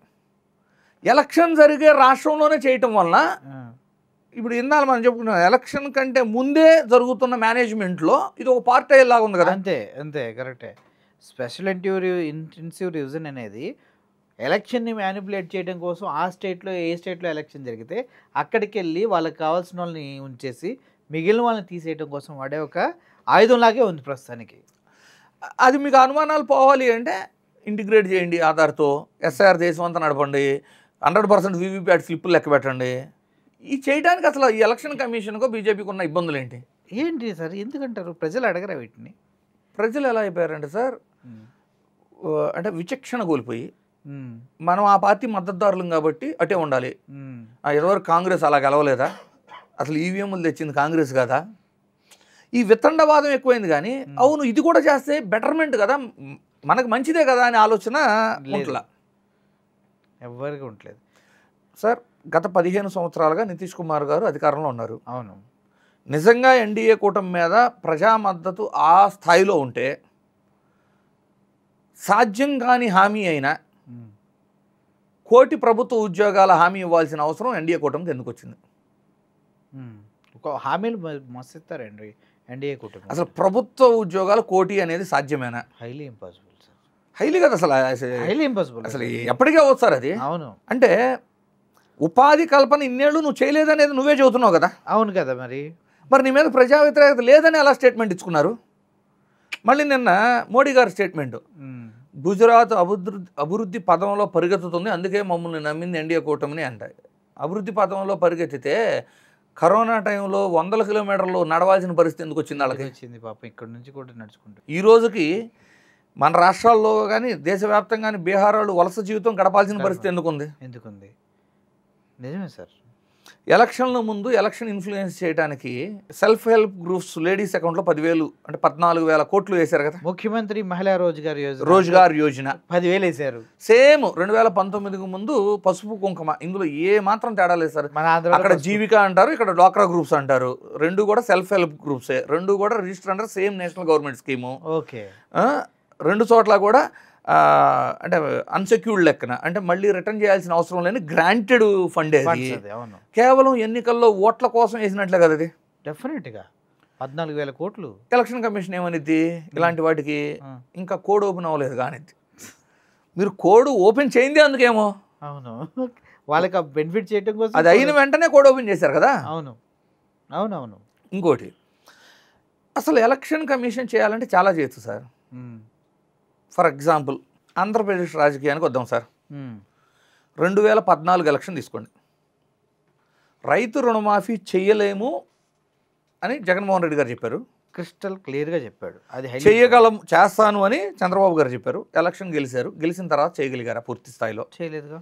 ఎలక్షన్ జరిగే రాష్ట్రంలోనే చేయటం వలన ఇప్పుడు ఇందాక మనం చెప్పుకున్నాం, ఎలక్షన్ కంటే ముందే జరుగుతున్న మేనేజ్మెంట్లో ఇది ఒక పార్ట్ అయ్యేలాగా ఉంది కదా. అంతే అంతే కరెక్టే. స్పెషల్ ఇంటెన్సివ్ రివిజన్ అనేది ఎలక్షన్ని మ్యానిపులేట్ చేయడం కోసం ఆ స్టేట్లో ఏ స్టేట్లో ఎలక్షన్ జరిగితే అక్కడికి వెళ్ళి వాళ్ళకి కావాల్సిన వాళ్ళని ఉంచేసి మిగిలిన వాళ్ళని తీసేయడం కోసం వాడే ఒక ఆయుధంలాగే ఉంది ప్రస్తుతానికి. అది మీకు అనుమానాలు పోవాలి అంటే ఇంటిగ్రేట్ చేయండి ఆధార్తో, ఎస్ఐఆర్ దేశం అంతా నడపండి, 100% వీవీప్యాట్ స్లిప్పులు లెక్క పెట్టండి. ఈ చేయడానికి అసలు ఈ ఎలక్షన్ కమిషన్కో బీజేపీకి ఉన్న ఇబ్బందులు ఏంటి సార్? ఎందుకంటారు? ప్రజలు అడగరా వీటిని? ప్రజలు ఎలా అయిపోయారంటే సార్, అంటే విచక్షణ కోల్పోయి మనం ఆ పార్టీ మద్దతుదారులం కాబట్టి అటే ఉండాలి. ఎవరు కాంగ్రెస్ అలా గెలవలేదా, అసలు ఈవీఎంలు తెచ్చింది కాంగ్రెస్ కదా, ఈ వితండవాదం ఎక్కువైంది. కానీ అవును ఇది కూడా చేస్తే బెటర్మెంట్ కదా, మనకు మంచిదే కదా అనే ఆలోచన ఉంటలా, ఎవరికి ఉండలేదు సార్. గత 15 సంవత్సరాలుగా నితీష్ కుమార్ గారు అధికారంలో ఉన్నారు. అవును. నిజంగా ఎన్డీఏ కూటమి మీద ప్రజా మద్దతు ఆ స్థాయిలో ఉంటే సాధ్యం కాని హామీ అయినా 1 కోటి ప్రభుత్వ ఉద్యోగాల హామీ ఇవ్వాల్సిన అవసరం ఎన్డీఏ కూటమికి ఎందుకు వచ్చింది? ఒక హామీలు మస్తు ఇస్తారండి ఎన్డీఏ కూటమి. అసలు ప్రభుత్వ ఉద్యోగాలు 1 కోటి అనేది సాధ్యమేనా? Highly impossible sir. హైలీ కదా అసలు, హైలీ ఇంపాసిబుల్ అసలు ఎప్పటికీ అవ్వదు సార్ అది. అవును. అంటే ఉపాధి కల్పన ఇన్నేళ్ళు నువ్వు చేయలేదనేది నువ్వే చెబుతున్నావు కదా. అవును కదా. మరి నీ మీద ప్రజా వ్యతిరేకత లేదని ఎలా స్టేట్మెంట్ ఇచ్చుకున్నారు? మళ్ళీ నిన్న మోడీ గారి స్టేట్మెంట్, గుజరాత్ అభివృద్ధి పదంలో పరిగెత్తుతుంది, అందుకే మమ్మల్ని నమ్మింది ఎన్డీఏ కూటమిని అంటాయి. అభివృద్ధి పదంలో పరిగెత్తితే కరోనా టైంలో 100 కిలోమీటర్లు నడవాల్సిన పరిస్థితి ఎందుకు వచ్చింది వాళ్ళకి? వచ్చింది పాపం. ఇక్కడ నుంచి కూడా నడుచుకుంటూ ఈ రోజుకి మన రాష్ట్రాల్లో కానీ దేశవ్యాప్తంగా కానీ బీహార్ వాళ్ళు వలస జీవితం గడపాల్సిన పరిస్థితి ఎందుకుంది? నిజమే సార్. ఎలక్షన్ల ముందు ఎలక్షన్ ఇన్ఫ్లుయెన్స్ చేయడానికి సెల్ఫ్ హెల్ప్ గ్రూప్స్ లేడీస్ అకౌంట్లో 10,000 అంటే 14,000 కోట్లు వేశారు కదా. ముఖ్యమంత్రి మహిళా రోజ్గార్ యోజన 10,000 వేశారు. సేమ్ 2019కు ముందు పసుపు కుంకుమ, ఇందులో ఏ మాత్రం తేడా లేదు సార్. అక్కడ జీవిక అంటారు, ఇక్కడ డ్వాక్రా గ్రూప్స్ అంటారు. రెండు కూడా సెల్ఫ్ హెల్ప్ గ్రూప్సే, రెండు కూడా register under same national government scheme. Okay. రెండు చోట్ల కూడా అంటే అన్సెక్యూర్డ్ లెక్కన, అంటే మళ్ళీ రిటర్న్ చేయాల్సిన అవసరం లేని గ్రాంటెడ్ ఫండ్ అది. కేవలం ఎన్నికల్లో ఓట్ల కోసం వేసినట్లే కదా అది. డెఫినెట్గా 14,000 కోట్లు. ఎలక్షన్ కమిషన్ ఏమనిద్ది ఇలాంటి వాటికి? ఇంకా కోడ్ ఓపెన్ అవ్వలేదు కానీ మీరు కోడ్ ఓపెన్ చేయిందే అందుకేమో. అవును, వాళ్ళకి బెనిఫిట్ చేయడం కోసం. అది అయిన వెంటనే కోడ్ ఓపెన్ చేశారు కదా. అవును అవునవును. ఇంకోటి, అసలు ఎలక్షన్ కమిషన్ చేయాలంటే చాలా చేయొచ్చు సార్. ఫర్ ఎగ్జాంపుల్ ఆంధ్రప్రదేశ్ రాజకీయానికి వద్దాం సార్. 2014 ఎలక్షన్ తీసుకోండి. రైతు రుణమాఫీ చేయలేము అని జగన్మోహన్ రెడ్డి గారు చెప్పారు, క్రిస్టల్ క్లియర్గా చెప్పాడు. అది చేస్తాను అని చంద్రబాబు గారు చెప్పారు. ఎలక్షన్ గెలిచారు. గెలిచిన తర్వాత చేయగలిగారా? పూర్తి స్థాయిలో చేయలేదుగా.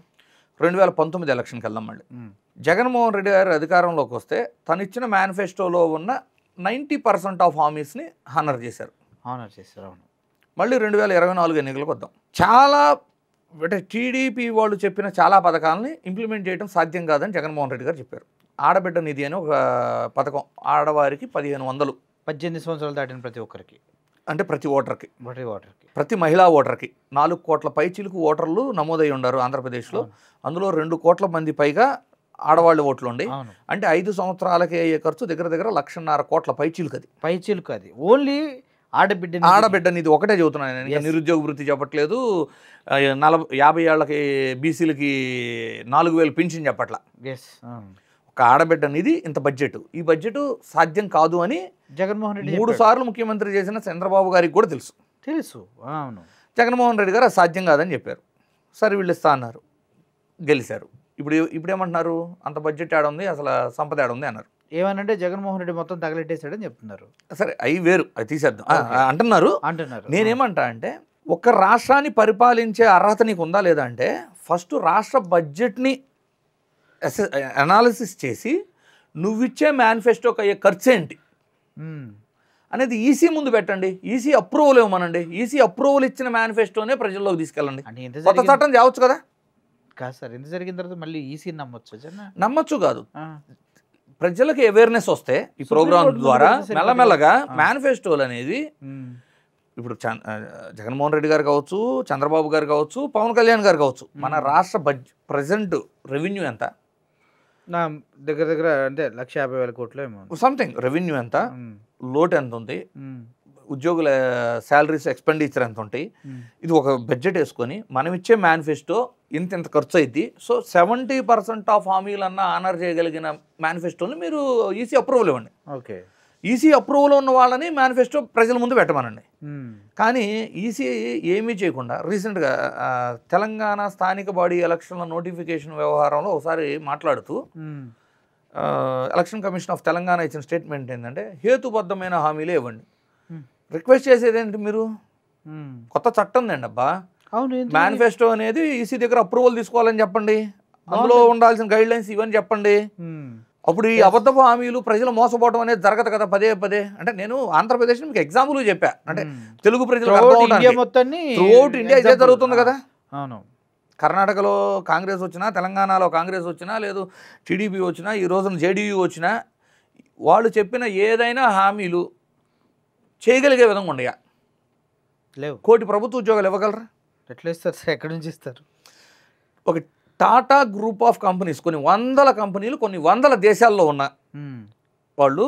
2019 ఎలక్షన్కి వెళ్దాం. మళ్ళీ జగన్మోహన్ రెడ్డి గారు అధికారంలోకి వస్తే తను ఇచ్చిన మేనిఫెస్టోలో ఉన్న 90% ఆఫ్ హామీస్ని హానర్ చేశారు. అవును. మళ్ళీ 2024 ఎన్నికలకు వద్దాం. చాలా అంటే టీడీపీ వాళ్ళు చెప్పిన చాలా పథకాలని ఇంప్లిమెంట్ చేయడం సాధ్యం కాదని జగన్మోహన్ రెడ్డి గారు చెప్పారు. ఆడబిడ్డ నిధి అని ఒక పథకం, ఆడవారికి 1,500, 18 సంవత్సరాలు దాటిన ప్రతి ఒక్కరికి, అంటే ప్రతి ఓటర్కి, ప్రతి మహిళా ఓటర్కి 4 కోట్ల పైచిలుకు ఓటర్లు నమోదై ఉన్నారు ఆంధ్రప్రదేశ్లో. అందులో 2 కోట్ల మంది పైగా ఆడవాళ్ళు ఓట్లు ఉండి, అంటే 5 సంవత్సరాలకి అయ్యే ఖర్చు దగ్గర 1,50,000 కోట్ల పైచిలుకు అది. ఓన్లీ ఆడబిడ్డ నిధి ఒకటే చెబుతున్నాను నేను. నిరుద్యోగ వృత్తి చెప్పట్లేదు, 50 ఏళ్ళకి బీసీలకి 4,000 పింఛన్ చెప్పట్లా. ఒక ఆడబిడ్డ నిధి ఇంత బడ్జెట్, ఈ బడ్జెట్ సాధ్యం కాదు అని జగన్మోహన్ రెడ్డి 3 సార్లు ముఖ్యమంత్రి చేసిన చంద్రబాబు గారికి కూడా తెలుసు. అవును. జగన్మోహన్ రెడ్డి గారు అది సాధ్యం కాదని చెప్పారు. సరే వీళ్ళు ఇస్తా అన్నారు, గెలిచారు. ఇప్పుడు ఏమంటున్నారు? అంత బడ్జెట్ ఆడ ఉంది, అసలు సంపద ఆడ ఉంది అన్నారు. ఏమనంటే జగన్మోహన్ రెడ్డి మొత్తం తగలెట్టేశాడని చెప్తున్నారు. సరే అవి వేరు, అది తీసేద్దాం అంటున్నారు. నేనేమంటా అంటే, ఒక రాష్ట్రాన్ని పరిపాలించే అర్హత నీకు ఉందా లేదా అంటే, ఫస్ట్ రాష్ట్ర బడ్జెట్ని అనాలిసిస్ చేసి నువ్విచ్చే మేనిఫెస్టోకి అయ్యే ఖర్చు ఏంటి అనేది ఈసీ ముందు పెట్టండి. ఈసీ అప్రూవల్ ఇవ్వమనండి. ఈసీ అప్రూవల్ ఇచ్చిన మేనిఫెస్టోనే ప్రజల్లోకి తీసుకెళ్ళండి. కొత్త చట్టం తేవచ్చు కదా. కాదు సార్, ఎంత జరిగిన తర్వాత మళ్ళీ ఈసీ నమ్మచ్చు కాదు, ప్రజలకు అవేర్నెస్ వస్తే ఈ ప్రోగ్రామ్ ద్వారా మెల్లమెల్లగా మేనిఫెస్టోలు అనేది ఇప్పుడు జగన్మోహన్ రెడ్డి గారు కావచ్చు, చంద్రబాబు గారు కావచ్చు, పవన్ కళ్యాణ్ గారు కావచ్చు, మన రాష్ట్ర ప్రజెంట్ రెవెన్యూ ఎంత, నా దగ్గర దగ్గర అంటే 1,50,000 కోట్లు ఏమో సంథింగ్ రెవెన్యూ ఎంత, లోటు ఎంత ఉంది, ఉద్యోగుల శాలరీస్ ఎక్స్పెండిచర్ ఎంత ఉంటాయి, ఇది ఒక బడ్జెట్ వేసుకొని మనం ఇచ్చే మేనిఫెస్టో ఇంత ఖర్చు అయింది. సో 70% ఆఫ్ హామీలన్నా ఆనర్ చేయగలిగిన మేనిఫెస్టోని మీరు ఈసీ అప్రూవల్ ఇవ్వండి. ఓకే, ఈసీ అప్రూవల్ ఉన్న వాళ్ళని మేనిఫెస్టో ప్రజల ముందు పెట్టమనండి. కానీ ఈసీ ఏమీ చేయకుండా రీసెంట్గా తెలంగాణ స్థానిక బాడీ ఎలక్షన్ల నోటిఫికేషన్ వ్యవహారంలో ఒకసారి మాట్లాడుతూ ఎలక్షన్ కమిషన్ ఆఫ్ తెలంగాణ ఇచ్చిన స్టేట్మెంట్ ఏంటంటే హేతుబద్ధమైన హామీలే ఇవ్వండి. రిక్వెస్ట్ చేసేది ఏంటి, మీరు కొత్త చట్టం అండి అబ్బా, మేనిఫెస్టో అనేది ఈసీ దగ్గర అప్రూవల్ తీసుకోవాలని చెప్పండి, అందులో ఉండాల్సిన గైడ్ లైన్స్ ఇవన్నీ చెప్పండి. అప్పుడు ఈ అబద్ధపు హామీలు ప్రజలు మోసపోవడం అనేది జరగదు కదా పదే పదే. అంటే నేను ఆంధ్రప్రదేశ్ మీకు ఎగ్జాంపుల్ చెప్పా, అంటే తెలుగు ప్రజలు త్రూఅవుట్ ఇండియా ఇదే జరుగుతుంది కదా. అవును, కర్ణాటకలో కాంగ్రెస్ వచ్చినా, తెలంగాణలో కాంగ్రెస్ వచ్చినా, లేదు టీడీపీ వచ్చినా, ఈ రోజున జేడీయూ వచ్చినా, వాళ్ళు చెప్పిన ఏదైనా హామీలు చేయగలిగే విధంగా ఉండయా? లేవు. 1 కోటి ప్రభుత్వ ఉద్యోగాలు ఇవ్వగలరా? ఎట్లా ఇస్తారు సార్, ఎక్కడి నుంచి ఇస్తారు? ఒక టాటా గ్రూప్ ఆఫ్ కంపెనీస్, కొన్ని వందల కంపెనీలు కొన్ని వందల దేశాల్లో ఉన్న వాళ్ళు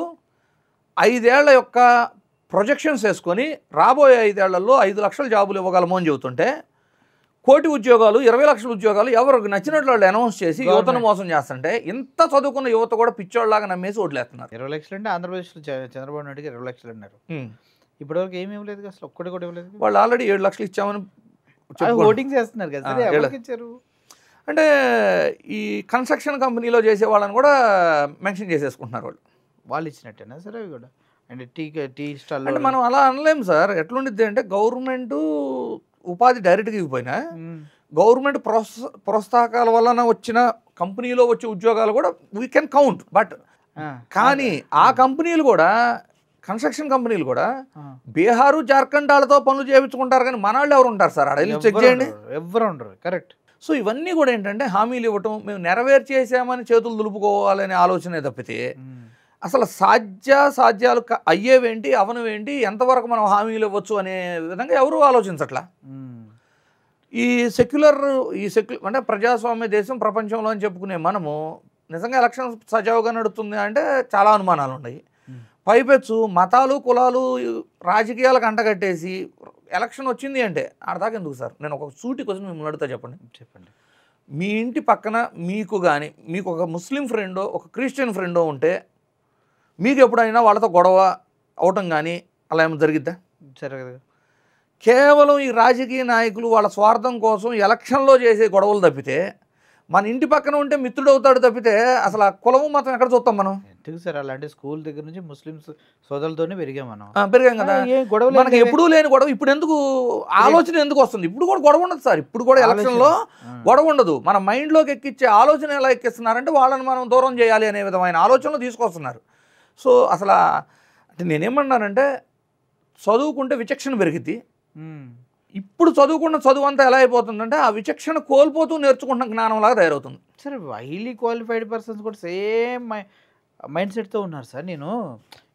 5 ఏళ్ల యొక్క ప్రొజెక్షన్స్ వేసుకొని రాబోయే 5 ఏళ్లలో 5 లక్షల జాబులు ఇవ్వగలము అని చెబుతుంటే 1 కోటి ఉద్యోగాలు, 20 లక్షల ఉద్యోగాలు ఎవరికి నచ్చినట్లు వాళ్ళు అనౌన్స్ చేసి యువతను మోసం చేస్తుంటే ఇంత చదువుకున్న యువత కూడా పిచ్చోళ్ళలాగా నమ్మేసి ఓట్లేస్తున్నారు. 20 లక్షలు అంటే ఆంధ్రప్రదేశ్లో చంద్రబాబు నాయుడుకి 20 లక్షలు అన్నారు. ఇప్పటివరకు ఏమీ ఇవ్వలేదు, అసలు ఒక్కటి కూడా ఇవ్వలేదు. వాళ్ళు ఆల్రెడీ 7 లక్షలు ఇచ్చామని ఓటింగ్ చేస్తున్నారు కదా, ఎవరికి ఇచ్చారు? అంటే ఈ కన్స్ట్రక్షన్ కంపెనీలో చేసే వాళ్ళని కూడా మెన్షన్ చేసేసుకుంటున్నారు వాళ్ళు ఇచ్చినట్టేనా సార్ అవి కూడా? అంటే టీ స్టాల్ అంటే మనం అలా అనలేము సార్. ఎట్లుండిద్ది అంటే గవర్నమెంట్ ఉపాధి డైరెక్ట్గా ఇవ్వకపోయినా గవర్నమెంట్ ప్రోత్సాహకాల వలన వచ్చిన కంపెనీలో వచ్చే ఉద్యోగాలు కూడా వీ కెన్ కౌంట్. బట్ కానీ ఆ కంపెనీలు కూడా, కన్స్ట్రక్షన్ కంపెనీలు కూడా బీహారు జార్ఖండ్ వాళ్ళతో పనులు చేయించుకుంటారు, కానీ మన వాళ్ళు ఎవరు ఉంటారు సార్? అక్కడ చెక్ చేయండి, ఎవరు ఉండరు. కరెక్ట్. సో ఇవన్నీ కూడా ఏంటంటే హామీలు ఇవ్వటం, మేము నెరవేర్చేసామని చేతులు దులుపుకోవాలనే ఆలోచనే తప్పితే అసలు సాధ్యాలు అయ్యేవేంటి, అవనవేంటి, ఎంతవరకు మనం హామీలు ఇవ్వచ్చు అనే విధంగా ఎవరు ఆలోచించట్లా. ఈ సెక్యులర్ అంటే ప్రజాస్వామ్య దేశం ప్రపంచంలో అని చెప్పుకునే మనము నిజంగా ఎలక్షన్ సజావుగా నడుస్తుంది అంటే చాలా అనుమానాలు ఉన్నాయి. పైపెచ్చు మతాలు, కులాలు, రాజకీయాలకు అంటగట్టేసి ఎలక్షన్ వచ్చింది అంటే ఆడదాకా ఎందుకు సార్? నేను ఒక సూటి క్వశ్చన్ మిమ్మల్ని అడుగుతా, చెప్పండి. మీ ఇంటి పక్కన మీకు కానీ, మీకు ఒక ముస్లిం ఫ్రెండో ఒక క్రిస్టియన్ ఫ్రెండో ఉంటే మీకు ఎప్పుడైనా వాళ్ళతో గొడవ అవటం కానీ అలా ఏమైనా జరిగిద్దా? జరగదు. కేవలం ఈ రాజకీయ నాయకులు వాళ్ళ స్వార్థం కోసం ఎలక్షన్లో చేసే గొడవలు తప్పితే, మన ఇంటి పక్కన ఉంటే మిత్రుడు అవుతాడు తప్పితే అసలు ఆ కులము మతం ఎక్కడ చూస్తాం మనం? ఎందుకు సార్? అలాంటి స్కూల్ దగ్గర నుంచి ముస్లిమ్స్ సోదరులతోనే పెరిగాం కదా. మనకి ఎప్పుడూ లేని గొడవ ఇప్పుడు ఎందుకు? ఆలోచన ఎందుకు వస్తుంది? ఇప్పుడు కూడా గొడవ ఉండదు సార్. ఇప్పుడు కూడా ఎలక్షన్లో గొడవ ఉండదు. మన మైండ్లోకి ఎక్కించే ఆలోచన ఎలా ఎక్కిస్తున్నారంటే వాళ్ళని మనం దూరం చేయాలి అనే విధమైన ఆలోచనలు తీసుకొస్తున్నారు. సో అసలు అంటే నేనేమన్నానంటే చదువుకుంటే విచక్షణ పెరిగిద్ది. ఇప్పుడు చదువుకున్న చదువు అంతా ఎలా అయిపోతుందంటే ఆ విచక్షణ కోల్పోతూ నేర్చుకుంటున్న జ్ఞానంలాగా తయారవుతుంది. సరే, హైలీ క్వాలిఫైడ్ పర్సన్స్ కూడా సేమ్ మైండ్ సెట్తో ఉన్నారు సార్. నేను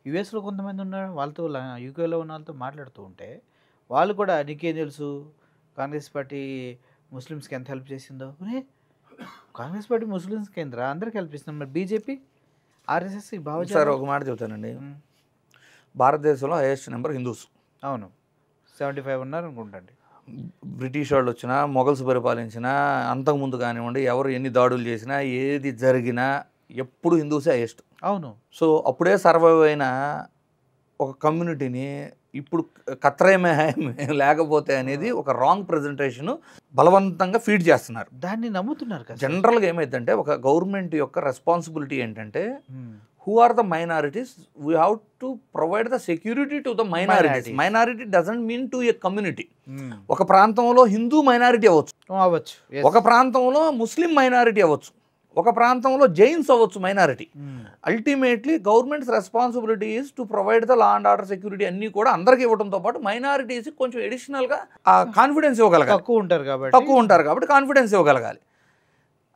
యుఎస్లో కొంతమంది ఉన్నారు, వాళ్ళతో యూకేలో ఉన్న వాళ్ళతో మాట్లాడుతూ ఉంటే వాళ్ళు కూడా నీకేం తెలుసు కాంగ్రెస్ పార్టీ ముస్లిమ్స్కి ఎంత హెల్ప్ చేసిందో? కాంగ్రెస్ పార్టీ ముస్లిమ్స్కి ఏంద్రా, అందరికి హెల్ప్ చేస్తుంది. మరి బీజేపీ, ఆర్ఎస్ఎస్ బాగా. సార్ ఒక మాట చెబుతానండి, భారతదేశంలో హైయెస్ట్ నెంబర్ హిందూస్. అవును, 75 ఉన్నారు అనుకుంటండి. బ్రిటిష్ వాళ్ళు వచ్చినా, మొఘల్స్ పరిపాలించినా, అంతకుముందు కానివ్వండి, ఎవరు ఎన్ని దాడులు చేసినా, ఏది జరిగినా ఎప్పుడు హిందూసే హైయెస్ట్. అవును. సో అప్పుడే సర్వైవ్ అయిన ఒక కమ్యూనిటీని ఇప్పుడు కత్రయమే లేకపోతే అనేది ఒక రాంగ్ ప్రజెంటేషన్ బలవంతంగా ఫీడ్ చేస్తున్నారు, దాన్ని నమ్ముతున్నారు కదా. జనరల్గా ఏమైందంటే ఒక గవర్నమెంట్ యొక్క రెస్పాన్సిబిలిటీ ఏంటంటే who are the minorities, we have to provide the security to the minorities. Minority doesn't mean to a community. ఒక ప్రాంతంలో హిందూ మైనారిటీ అవ్వచ్చు, ఒక ప్రాంతంలో ముస్లిం మైనారిటీ అవ్వచ్చు, ఒక ప్రాంతంలో జైన్స్ అవ్వచ్చు minority. Ultimately governments responsibility is to provide the law and order security అన్నీ కూడా అందరికీ ఇవ్వడంతో పాటు మైనారిటీస్కి కొంచెం అడిషనల్గా ఆ కాన్ఫిడెన్స్ ఇవ్వగలగాలి. తక్కువ ఉంటారు కాబట్టి కాన్ఫిడెన్స్ ఇవ్వగలగాలి.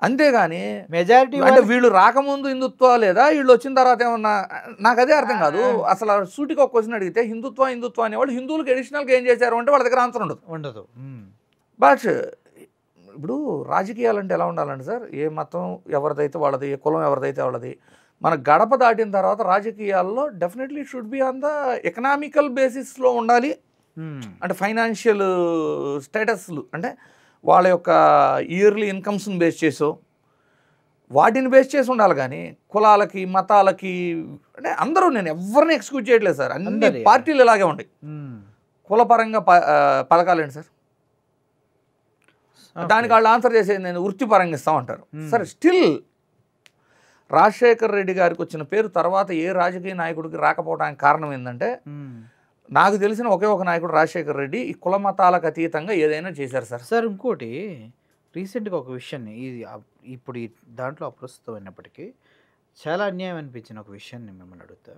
అంతేగాని మెజారిటీ అంటే వీళ్ళు రాకముందు హిందుత్వ లేదా వీళ్ళు వచ్చిన తర్వాత ఏమన్నా, నాకు అదే అర్థం కాదు. అసలు సూటికి ఒక క్వశ్చన్ అడిగితే హిందుత్వ అనేవాళ్ళు హిందువులకు అడిషనల్గా ఏం చేశారు అంటే వాళ్ళ దగ్గర ఆన్సర్ ఉండదు. బట్ ఇప్పుడు రాజకీయాలు అంటే ఎలా ఉండాలంటే సార్, ఏ మతం ఎవరిదైతే వాళ్ళది, ఏ కులం ఎవరిదైతే వాళ్ళది, మన గడప దాటిన తర్వాత రాజకీయాల్లో definitely should be on the economical బేసిస్లో ఉండాలి. అంటే ఫైనాన్షియల్ స్టేటస్లు అంటే వాళ్ళ యొక్క ఇయర్లీ ఇన్కమ్స్ని బేస్ చేసో వాటిని బేస్ చేసి ఉండాలి. కానీ కులాలకి మతాలకి అంటే అందరూ, నేను ఎవరిని ఎక్స్క్యూజ్ చేయట్లేదు సార్, అన్ని పార్టీలు ఇలాగే ఉన్నాయి. కులపరంగా పథకాలు ఏంటి సార్, దానికి వాళ్ళు ఆన్సర్ చేసేది నేను వృత్తిపరంగా ఇస్తామంటారు. సరే, స్టిల్ రాజశేఖర్ రెడ్డి గారికి వచ్చిన పేరు తర్వాత ఏ రాజకీయ నాయకుడికి రాకపోవడానికి కారణం ఏంటంటే, నాకు తెలిసిన ఒకే ఒక నాయకుడు రాజశేఖర్ రెడ్డి ఈ కుల మతాలకు అతీతంగా ఏదైనా చేశారు సార్. సార్ ఇంకోటి రీసెంట్గా ఒక విషయాన్ని, ఇది ఇప్పుడు ఈ దాంట్లో అప్రస్తుతమైనప్పటికీ చాలా అన్యాయం అనిపించిన ఒక విషయాన్ని మిమ్మల్ని అడుగుతా.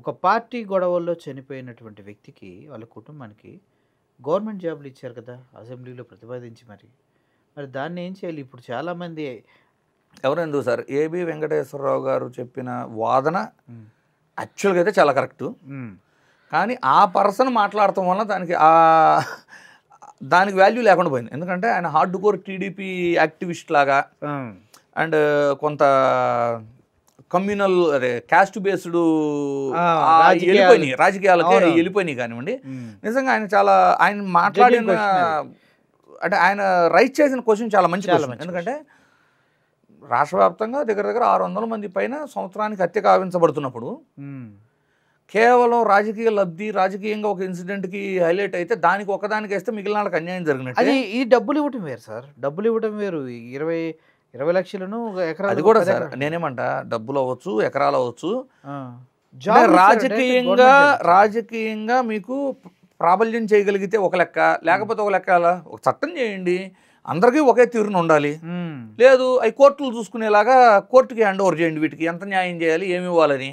ఒక పార్టీ గొడవల్లో చనిపోయినటువంటి వ్యక్తికి వాళ్ళ కుటుంబానికి గవర్నమెంట్ జాబులు ఇచ్చారు కదా అసెంబ్లీలో ప్రతిపాదించి, మరి దాన్ని ఏం చేయాలి? ఇప్పుడు చాలామంది ఎవరెందుకు సార్, ఏబి వెంకటేశ్వరరావు గారు చెప్పిన వాదన యాక్చువల్గా అయితే చాలా కరెక్టు. కానీ ఆ పర్సన్ మాట్లాడటం వల్ల దానికి వాల్యూ లేకుండా పోయింది. ఎందుకంటే ఆయన హార్డ్ కోర్ టీడీపీ యాక్టివిస్ట్ లాగా అండ్ కొంత కమ్యూనల్ అదే క్యాస్ట్ బేస్డ్ వెళ్ళిపోయినాయి, రాజకీయాలకే వెళ్ళిపోయినాయి కానివ్వండి. నిజంగా ఆయన మాట్లాడిన అంటే ఆయన రైట్ చేసిన క్వశ్చన్ చాలా మంచి క్వశ్చన్. ఎందుకంటే రాష్ట్ర వ్యాప్తంగా దగ్గర 600 మంది పైన సంవత్సరానికి హత్య కావించబడుతున్నప్పుడు కేవలం రాజకీయ లబ్ధి, రాజకీయంగా ఒక ఇన్సిడెంట్కి హైలైట్ అయితే దానికి ఒకదానికి వేస్తే మిగిలిన వాళ్ళకి అన్యాయం జరిగినట్టు. అది ఈ డబ్బులు ఇవ్వటం వేరు సార్, డబ్బులు ఇవ్వటం వేరు. 20 లక్షలను ఎకరాలు అది కూడా సార్, నేనేమంటా డబ్బులు అవ్వచ్చు, ఎకరాలు అవ్వచ్చు, రాజకీయంగా మీకు ప్రాబల్యం చేయగలిగితే ఒక లెక్క, లేకపోతే ఒక లెక్క. ఒక చట్టం చేయండి, అందరికీ ఒకే తీరును ఉండాలి. లేదు అవి కోర్టులు చూసుకునేలాగా కోర్టుకి హ్యాండ్ ఓవర్ చేయండి, వీటికి ఎంత న్యాయం చేయాలి, ఏమి ఇవ్వాలని.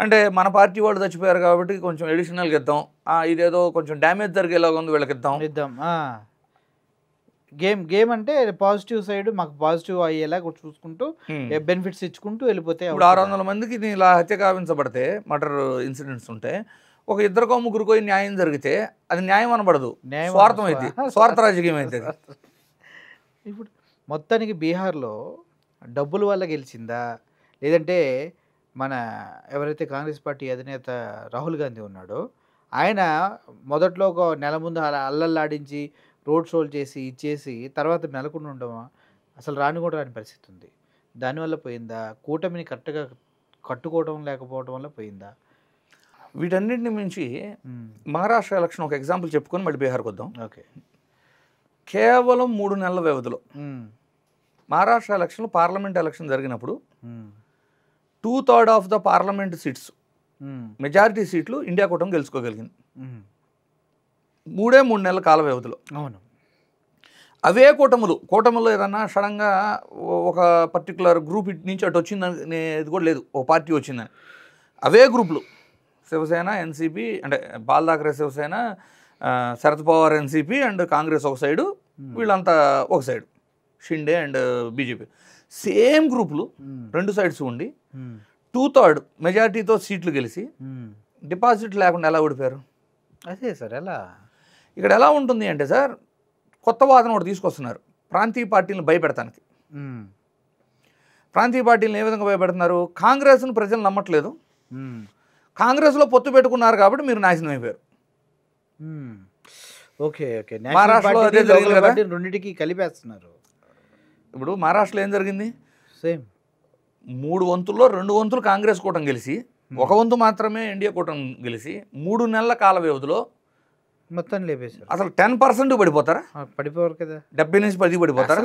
అంటే మన పార్టీ వాళ్ళు చచ్చిపోయారు కాబట్టి కొంచెం అడిషనల్గా ఇద్దాం, ఇదేదో కొంచెం డ్యామేజ్ జరిగేలాగా ఉంది వీళ్ళకి ఇద్దాం. గేమ్ అంటే పాజిటివ్ సైడ్ మాకు పాజిటివ్ అయ్యేలా చూసుకుంటూ బెనిఫిట్స్ ఇచ్చుకుంటూ వెళ్ళిపోతే. ఇప్పుడు 600 మందికి ఇలా హత్య కావించబడితే, మర్డర్ ఇన్సిడెంట్స్ ఉంటే, ఒక 2-3 న్యాయం జరిగితే అది న్యాయం అనబడదు, స్వార్థం అయితే, స్వార్థ రాజకీయం అయితే. ఇప్పుడు మొత్తానికి బీహార్లో డబ్బుల వల్ల గెలిచిందా, లేదంటే మన ఎవరైతే కాంగ్రెస్ పార్టీ అధినేత రాహుల్ గాంధీ ఉన్నాడో ఆయన మొదట్లో ఒక నెల ముందు అల్లల్లాడించి రోడ్ షోలు చేసి ఇచ్చేసి తర్వాత నెలకొని ఉండమా, అసలు రాని కూడా రాని పరిస్థితి ఉంది. దానివల్ల పోయిందా, కూటమిని కరెక్ట్గా కట్టుకోవడం లేకపోవడం వల్ల పోయిందా? వీటన్నిటిని మించి మహారాష్ట్ర ఎలక్షన్ ఒక ఎగ్జాంపుల్ చెప్పుకొని మళ్ళీ బీహార్కి వద్దాం. ఓకే, కేవలం 3 నెలల వ్యవధిలో మహారాష్ట్ర ఎలక్షన్లో పార్లమెంట్ ఎలక్షన్ జరిగినప్పుడు 2/3 of the parliament seats, majority సీట్లు ఇండియా కూటమి గెలుచుకోగలిగింది 3 నెలల కాల వ్యవధిలో. అవును, అవే కూటములు ఏదన్నా సడన్గా ఒక పర్టికులర్ గ్రూప్ ఇటు నుంచి అటు వచ్చిందని ఇది కూడా లేదు, ఒక పార్టీ వచ్చిందని. అవే గ్రూపులు శివసేన, ఎన్సీపీ అంటే బాల్ ఠాక్రే శివసేన, శరద్ పవార్ ఎన్సీపీ అండ్ కాంగ్రెస్ ఒక సైడు, వీళ్ళంతా ఒక side, Shinde and BJP same గ్రూపులు 2 సైడ్స్ ఉండి 2/3 మెజారిటీతో సీట్లు గెలిచి డిపాజిట్ లేకుండా ఎలా ఓడిపోయారు? అదే సార్, ఎలా ఇక్కడ ఎలా ఉంటుంది అంటే సార్, కొత్త వాదన ఒకటి తీసుకొస్తున్నారు ప్రాంతీయ పార్టీలను భయపెడతానికి. ప్రాంతీయ పార్టీలను ఏ విధంగా భయపెడుతున్నారు? కాంగ్రెస్ను ప్రజలు నమ్మట్లేదు, కాంగ్రెస్లో పొత్తు పెట్టుకున్నారు కాబట్టి మీరు నాశనం అయిపోయారు. ఓకే ఓకే, మహారాష్ట్రలో అదే జరిగింది కదా, రెండింటికి కలిపేస్తున్నారు. ఇప్పుడు మహారాష్ట్రలో ఏం జరిగింది? సేమ్ 3 వంతుల్లో 2 వంతులు కాంగ్రెస్ కూటమి గెలిచి 1 వంతు మాత్రమే ఎన్డీఏ కూటమి గెలిచి 3 నెలల కాల వ్యవధిలో మొత్తం లేపేశారు. అసలు 10% పడిపోతారా? పడిపోరు కదా, 70 నుంచి 10 పడిపోతారా?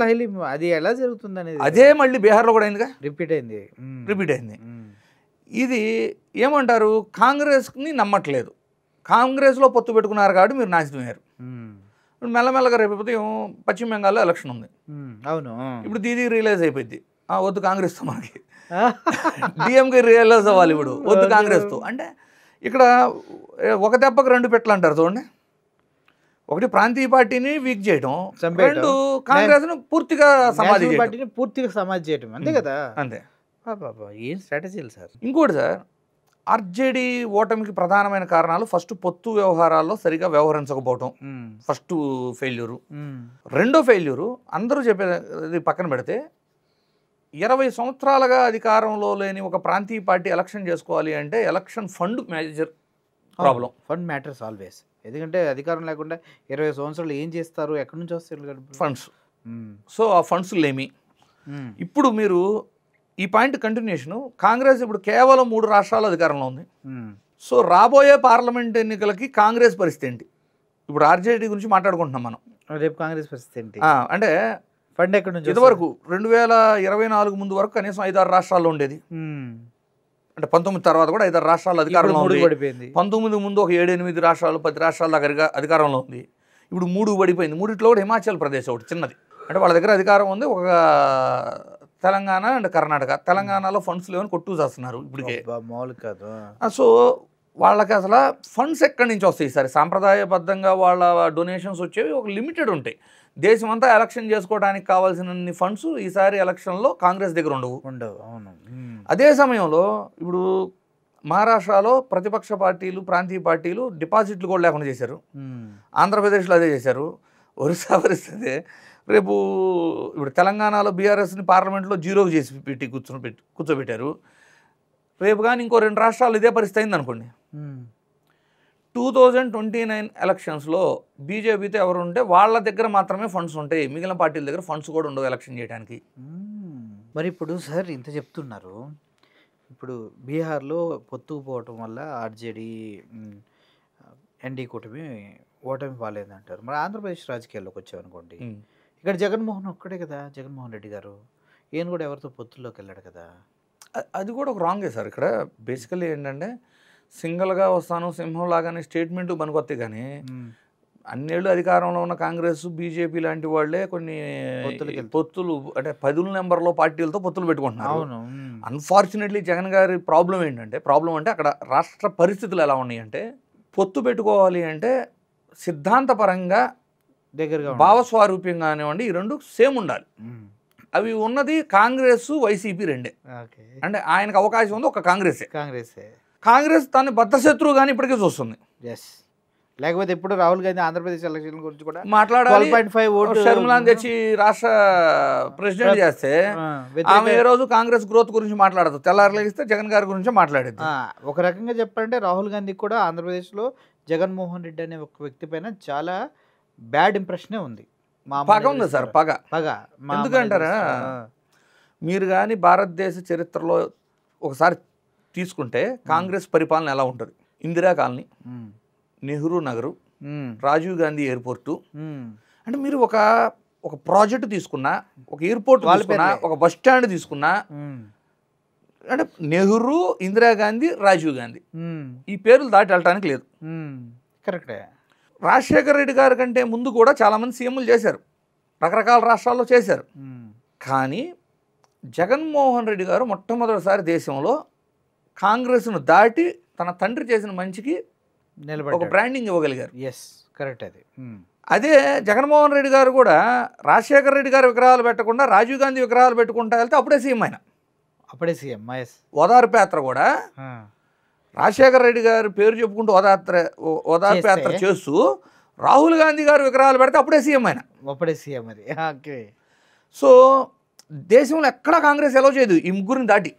అది ఎలా జరుగుతుంది అనేది అదే మళ్ళీ బీహార్లో కూడా అయిందిగా, రిపీట్ అయింది. ఇది ఏమంటారు, కాంగ్రెస్ని నమ్మట్లేదు, కాంగ్రెస్లో పొత్తు పెట్టుకున్నారు కాబట్టి మీరు నాశనం అయ్యారు. మెల్లమెల్లగా రేపు పశ్చిమ బెంగాల్లో ఎలక్షన్ ఉంది. అవును, ఇప్పుడు దీది రియలైజ్ అయిపోయింది వద్దు కాంగ్రెస్తో మనకి డిఎంకే రియలైజ్ అవ్వాలి ఇప్పుడు వద్దు కాంగ్రెస్తో. అంటే ఇక్కడ ఒక దెబ్బకు రెండు పెట్టలు అంటారు చూడండి. ఒకటి ప్రాంతీయ పార్టీని వీక్ చేయడం, రెండు కాంగ్రెస్ను పూర్తిగా సమాధి చేయడం. అంతే కదా, అంతే. ఏం స్ట్రాటజీలు సార్. ఇంకోటి సార్, ఆర్జేడీ ఓటమికి ప్రధానమైన కారణాలు ఫస్ట్ పొత్తు వ్యవహారాల్లో సరిగా వ్యవహరించకపోవటం ఫస్ట్ ఫెయిల్యూరు. రెండో ఫెయిల్యూరు అందరూ చెప్పేది పక్కన పెడితే 20 సంవత్సరాలుగా అధికారంలో లేని ఒక ప్రాంతీయ పార్టీ ఎలక్షన్ చేసుకోవాలి అంటే election fund major problem. Fund matters always. ఎందుకంటే అధికారం లేకుండా 20 సంవత్సరాలు ఏం చేస్తారు, ఎక్కడి నుంచి వస్తారు ఫండ్స్. సో ఆ ఫండ్స్ లేమి. ఇప్పుడు మీరు ఈ పాయింట్ కంటిన్యూషను, కాంగ్రెస్ ఇప్పుడు కేవలం 3 రాష్ట్రాల అధికారంలో ఉంది. సో రాబోయే పార్లమెంట్ ఎన్నికలకి కాంగ్రెస్ పరిస్థితి ఏంటి? ఇప్పుడు ఆర్జేడీ గురించి మాట్లాడుకుంటున్నాం మనం. రేపు కాంగ్రెస్ పరిస్థితి ఏంటి అంటే ఫండ్ ఎక్కడి నుంచి? ఇదివరకు 2024 ముందు వరకు కనీసం 5-6 రాష్ట్రాల్లో ఉండేది. అంటే 19 తర్వాత కూడా 5-6 రాష్ట్రాలు అధికారంలో ఉంది. 19 ముందు ఒక 7-8 రాష్ట్రాలు 10 రాష్ట్రాల దాకా అధికారంలో ఉంది. ఇప్పుడు 3 పడిపోయింది. 3లో కూడా హిమాచల్ ప్రదేశ్ ఒకటి చిన్నది. అంటే వాళ్ళ దగ్గర అధికారం ఉంది. ఒక తెలంగాణ అండ్ కర్ణాటక. తెలంగాణలో ఫండ్స్ లేవని కొట్టు చేస్తున్నారు ఇప్పటికే. సో వాళ్ళకి అసలు ఫండ్స్ ఎక్కడి నుంచి వస్తాయి? సరే సాంప్రదాయబద్ధంగా వాళ్ళ డొనేషన్స్ వచ్చేవి ఒక లిమిటెడ్ ఉంటాయి. దేశం అంతా ఎలక్షన్ చేసుకోవడానికి కావాల్సిన ఫండ్స్ ఈసారి ఎలక్షన్లో కాంగ్రెస్ దగ్గర ఉండవు. అవును. అదే సమయంలో ఇప్పుడు మహారాష్ట్రలో ప్రతిపక్ష పార్టీలు, ప్రాంతీయ పార్టీలు డిపాజిట్లు కూడా లేకుండా చేశారు. ఆంధ్రప్రదేశ్లో అదే చేశారు. ఒరిస్సా పరిస్థితి. రేపు ఇప్పుడు తెలంగాణలో బీఆర్ఎస్ని పార్లమెంట్లో జీరోకి చేసి కూర్చోబెట్టారు. రేపు కానీ ఇంకో 2 రాష్ట్రాలు ఇదే పరిస్థితి అయింది అనుకోండి. 2029 ఎలక్షన్స్లో బీజేపీతో ఎవరు ఉంటే వాళ్ళ దగ్గర మాత్రమే ఫండ్స్ ఉంటాయి. మిగిలిన పార్టీల దగ్గర ఫండ్స్ కూడా ఉండవు ఎలక్షన్ చేయడానికి. మరి ఇప్పుడు సార్ ఇంత చెప్తున్నారు, ఇప్పుడు బీహార్లో పొత్తుకుపోవటం వల్ల ఆర్జేడీ ఎన్డీ కూటమి ఓటమి పాలేదంటారు. మరి ఆంధ్రప్రదేశ్ రాజకీయాల్లోకి వచ్చామనుకోండి, ఇక్కడ జగన్మోహన్ ఒక్కడే కదా, జగన్మోహన్ రెడ్డి గారు. ఈయన కూడా ఎవరితో పొత్తుల్లోకి వెళ్ళాడు కదా. అది కూడా ఒక రాంగే సార్. ఇక్కడ బేసికల్లీ ఏంటంటే సింగిల్గా వస్తాను సింహం లాగానే స్టేట్మెంట్ పనికొత్తాయి. కానీ అన్నేళ్ళు అధికారంలో ఉన్న కాంగ్రెస్, బీజేపీ లాంటి వాళ్ళే కొన్ని పొత్తులు అంటే 10 నెంబర్లో పార్టీలతో పొత్తులు పెట్టుకుంటున్నారు. అన్ఫార్చునేట్లీ జగన్ గారి ప్రాబ్లం అంటే అక్కడ రాష్ట్ర పరిస్థితులు ఎలా ఉన్నాయంటే, పొత్తు పెట్టుకోవాలి అంటే సిద్ధాంతపరంగా దగ్గరగా భావస్వారూప్యం కానివ్వండి, ఈ రెండు సేమ్ ఉండాలి. అవి ఉన్నది కాంగ్రెస్, వైసీపీ రెండే. అంటే ఆయనకు అవకాశం ఉంది ఒక కాంగ్రెస్ తన బద్ధశత్రువు కానీ ఇప్పటికే చూస్తుంది. లేకపోతే ఇప్పుడు రాహుల్ గాంధీ ఆంధ్రప్రదేశ్ ఎలక్షన్ గురించి కూడా మాట్లాడాలి. షర్మిలాని తెచ్చి రాష్ట్ర ప్రెసిడెంట్ చేస్తే ఆమె ఏ రోజు కాంగ్రెస్ గ్రోత్ గురించి మాట్లాడదు. తెల్లారలేగిస్తే జగన్ గారి గురించి మాట్లాడేది. ఒక రకంగా చెప్పాలంటే రాహుల్ గాంధీ కూడా ఆంధ్రప్రదేశ్లో జగన్మోహన్ రెడ్డి అనే ఒక వ్యక్తి పైన చాలా బ్యాడ్ ఇంప్రెషనే ఉంది. పగ ఉంది సార్, పగ. ఎందుకంటారా, మీరు కానీ భారతదేశ చరిత్రలో ఒకసారి తీసుకుంటే కాంగ్రెస్ పరిపాలన ఎలా ఉంటుంది? Indira colony, Nehru Nagar, Rajiv Gandhi airport. అంటే మీరు ఒక ప్రాజెక్టు తీసుకున్నా, ఒక ఎయిర్పోర్ట్ తీసుకున్నా, ఒక బస్ స్టాండ్ తీసుకున్నా, అంటే నెహ్రూ, ఇందిరాగాంధీ, రాజీవ్ గాంధీ ఈ పేర్లు దాటి వెళ్ళటానికి లేదు. కరెక్టే. రాజశేఖర రెడ్డి గారి కంటే ముందు కూడా చాలామంది సీఎంలు చేశారు, రకరకాల రాష్ట్రాల్లో చేశారు. కానీ జగన్మోహన్ రెడ్డి గారు మొట్టమొదటిసారి దేశంలో కాంగ్రెస్ను దాటి తన తండ్రి చేసిన మంచికి ఒక బ్రాండింగ్ ఇవ్వగలిగారు. కరెక్ట్. అదే జగన్మోహన్ రెడ్డి గారు కూడా రాజశేఖర రెడ్డి గారి విగ్రహాలు పెట్టకుండా రాజీవ్ గాంధీ విగ్రహాలు పెట్టుకుంటా వెళ్తే అప్పుడే సీఎం ఆయన. ఓదార్పు యాత్ర కూడా రాజశేఖర రెడ్డి గారి పేరు చెప్పుకుంటూ ఓదార్పు యాత్ర చేస్తూ రాహుల్ గాంధీ గారు విగ్రహాలు పెడితే అప్పుడే సీఎం ఆయన. సో దేశంలో ఎక్కడా కాంగ్రెస్ ఎలా చేయదు ఈ ముగ్గురిని దాటి.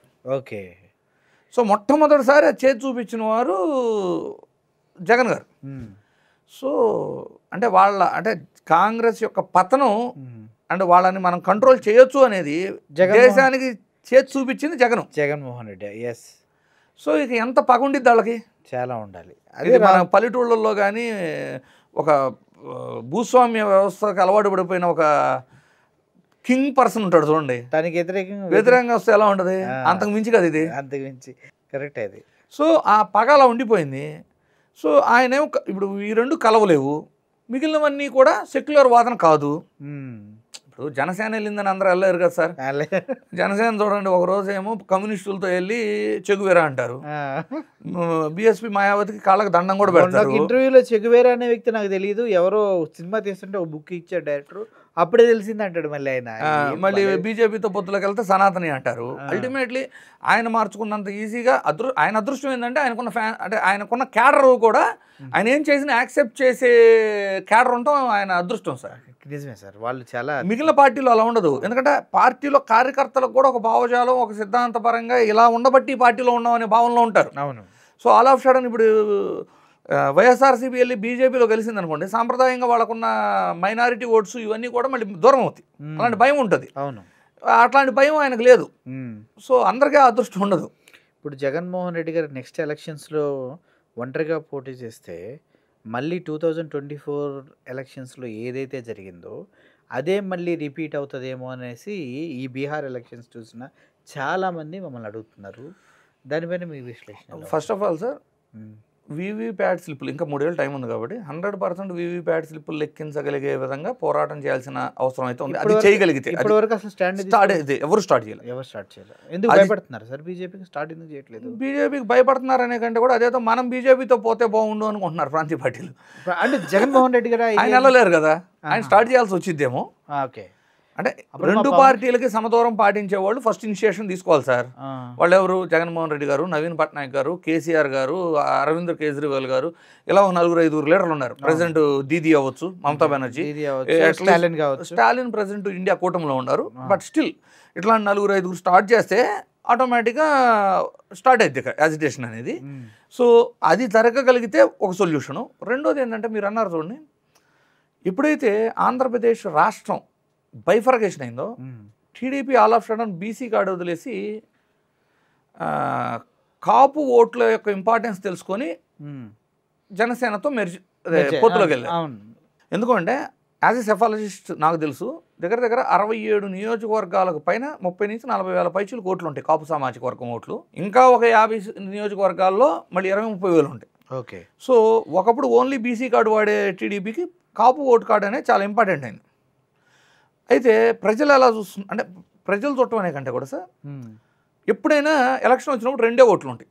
సో మొట్టమొదటిసారి చేతి చూపించిన వారు జగన్ గారు. సో అంటే అంటే కాంగ్రెస్ యొక్క పతనం అంటే వాళ్ళని మనం కంట్రోల్ చేయొచ్చు అనేది దేశానికి చేతి చూపించింది జగన్మోహన్ రెడ్డి. సో ఇక ఎంత పగుండిద్ది వాళ్ళకి, చాలా ఉండాలి. అది మన పల్లెటూళ్ళల్లో కానీ ఒక భూస్వామ్య వ్యవస్థకు అలవాటు పడిపోయిన ఒక కింగ్ పర్సన్ ఉంటాడు చూడండి, దానికి వ్యతిరేకంగా వస్తే ఎలా ఉంటుంది? అంతకు మించి కదా ఇది, అంతకు మించి. కరెక్ట్. అది సో ఆ పగ అలా ఉండిపోయింది. సో ఆయనేమో ఇప్పుడు ఈ రెండు కలవలేవు, మిగిలినవన్నీ కూడా సెక్యులర్ వాదన కాదు. ఇప్పుడు ఇప్పుడు జనసేన వెళ్ళిందని అందరూ వెళ్ళలేరు కదా సార్. జనసేన చూడండి, ఒక రోజు ఏమో కమ్యూనిస్టులతో వెళ్ళి చెగువేరా అంటారు, బీఎస్పీ మాయావతికి కాళ్ళకి దండం కూడా పెడతారు. ఇంటర్వ్యూలో చెగువేరా అనే వ్యక్తి నాకు తెలియదు, ఎవరో సినిమా తీస్తుంటే ఒక బుక్ ఇచ్చాడు డైరెక్టర్, అప్పుడే తెలిసింది అంటాడు మళ్ళీ ఆయన. మళ్ళీ బీజేపీతో పొత్తులోకి వెళ్తే సనాతని అంటారు. అల్టిమేట్లీ ఆయన మార్చుకున్నంత ఈజీగా ఆయన అదృష్టం ఏంటంటే ఆయనకున్న అంటే ఆయనకున్న క్యాడర్ కూడా ఆయన ఏం చేసినా యాక్సెప్ట్ చేసే క్యాడర్ ఉండటం ఆయన అదృష్టం సార్. నిజమే సార్, వాళ్ళు చాలా మిగిలిన పార్టీలో అలా ఉండదు. ఎందుకంటే పార్టీలో కార్యకర్తలకు కూడా ఒక భావజాలం, ఒక సిద్ధాంతపరంగా ఇలా ఉండబట్టి ఈ పార్టీలో ఉన్నాం అనే భావనలో ఉంటారు. అవును. సో ఆల్ ఆఫ్ సడన్ ఇప్పుడు వైఎస్ఆర్సీపీ వెళ్ళి బీజేపీలో కలిసింది అనుకోండి, సాంప్రదాయంగా వాళ్ళకున్న మైనారిటీ ఓట్స్ ఇవన్నీ కూడా మళ్ళీ దూరం అవుతాయి. అలాంటి భయం ఉంటుంది. అవును, అట్లాంటి భయం ఆయనకు లేదు. సో అందరికీ అదృష్టం ఉండదు. ఇప్పుడు జగన్మోహన్ రెడ్డి గారు నెక్స్ట్ ఎలక్షన్స్లో ఒంటరిగా పోటీ చేస్తే మళ్ళీ 2024 ఎలక్షన్స్లో ఏదైతే జరిగిందో అదే మళ్ళీ రిపీట్ అవుతుందేమో అనేసి ఈ బీహార్ ఎలక్షన్స్ చూసిన చాలామంది మమ్మల్ని అడుగుతున్నారు. దానిపైన మీ విశ్లేషణ. First of all sir, VVPAT స్లిప్పులు ఇంకా 3 ఏళ్ళ టైం ఉంది కాబట్టి 100% వీవీప్యాట్ స్లిప్పులు లెక్కించగలిగే విధంగా పోరాటం చేయాల్సిన అవసరం అయితే ఉంది. అది చేయగలిగితే ఇప్పటివరకు అసలు ఎవరు స్టార్ట్ చేయలేదు. ఎందుకు భయపడుతున్నారు సార్? బీజేపీకి స్టార్ట్ ఎందుకు చేయట్లేదు? బీజేపీకి భయపడుతున్నారు అనే కంటే కూడా అదేదో మనం బీజేపీతో పోతే బాగుండు అనుకుంటున్నారు ప్రాంతీయ పార్టీలు. అంటే జగన్మోహన్ రెడ్డి గారు ఆయన వెళ్ళలేరు కదా, ఆయన స్టార్ట్ చేయాల్సి వచ్చిద్దేమో. ఓకే, అంటే రెండు పార్టీలకి సమదూరం పాటించే వాళ్ళు ఫస్ట్ ఇనిషియేషన్ తీసుకోవాలి సార్. వాళ్ళు ఎవరు? జగన్మోహన్ రెడ్డి గారు, నవీన్ పట్నాయక్ గారు, కేసీఆర్ గారు, అరవింద్ కేజ్రీవాల్ గారు, ఇలా 4-5 లీడర్లు ఉన్నారు. ప్రెసిడెంట్ దీదీ అవ్వచ్చు, మమతా బెనర్జీ, స్టాలిన్ ప్రెసిడెంట్ ఇండియా కూటమిలో ఉన్నారు. బట్ స్టిల్ ఇట్లాంటి 4-5 స్టార్ట్ చేస్తే ఆటోమేటిక్గా స్టార్ట్ అవుతుంది యాజిటేషన్ అనేది. సో అది జరగగలిగితే ఒక సొల్యూషను. రెండోది ఏంటంటే మీరు అన్నారు చూడండి, ఎప్పుడైతే ఆంధ్రప్రదేశ్ రాష్ట్రం బైఫర్గేషన్ అయిందో TDP all of sudden BC card వదిలేసి కాపు ఓట్ల యొక్క ఇంపార్టెన్స్ తెలుసుకొని జనసేనతో పొత్తులోకి వెళ్ళారు. ఎందుకంటే యాజ్ ఎ సెఫాలజిస్ట్ నాకు తెలుసు, దగ్గర 67 నియోజకవర్గాలకు పైన 30 నుంచి 40 వేల పైచులు ఓట్లు ఉంటాయి కాపు సామాజిక వర్గం ఓట్లు. ఇంకా ఒక 50 నియోజకవర్గాల్లో మళ్ళీ 20-30 వేలు ఉంటాయి. ఓకే. సో ఒకప్పుడు ఓన్లీ బీసీ కార్డు వాడే టీడీపీకి కాపు ఓటు కార్డు అనేది చాలా ఇంపార్టెంట్ అయింది. అయితే ప్రజలు ఎలా చూస్తున్నారు అంటే, ప్రజలు చూడటం అనే కంటే కూడా సార్, ఎప్పుడైనా ఎలక్షన్ వచ్చినప్పుడు 2 ఓట్లు ఉంటాయి,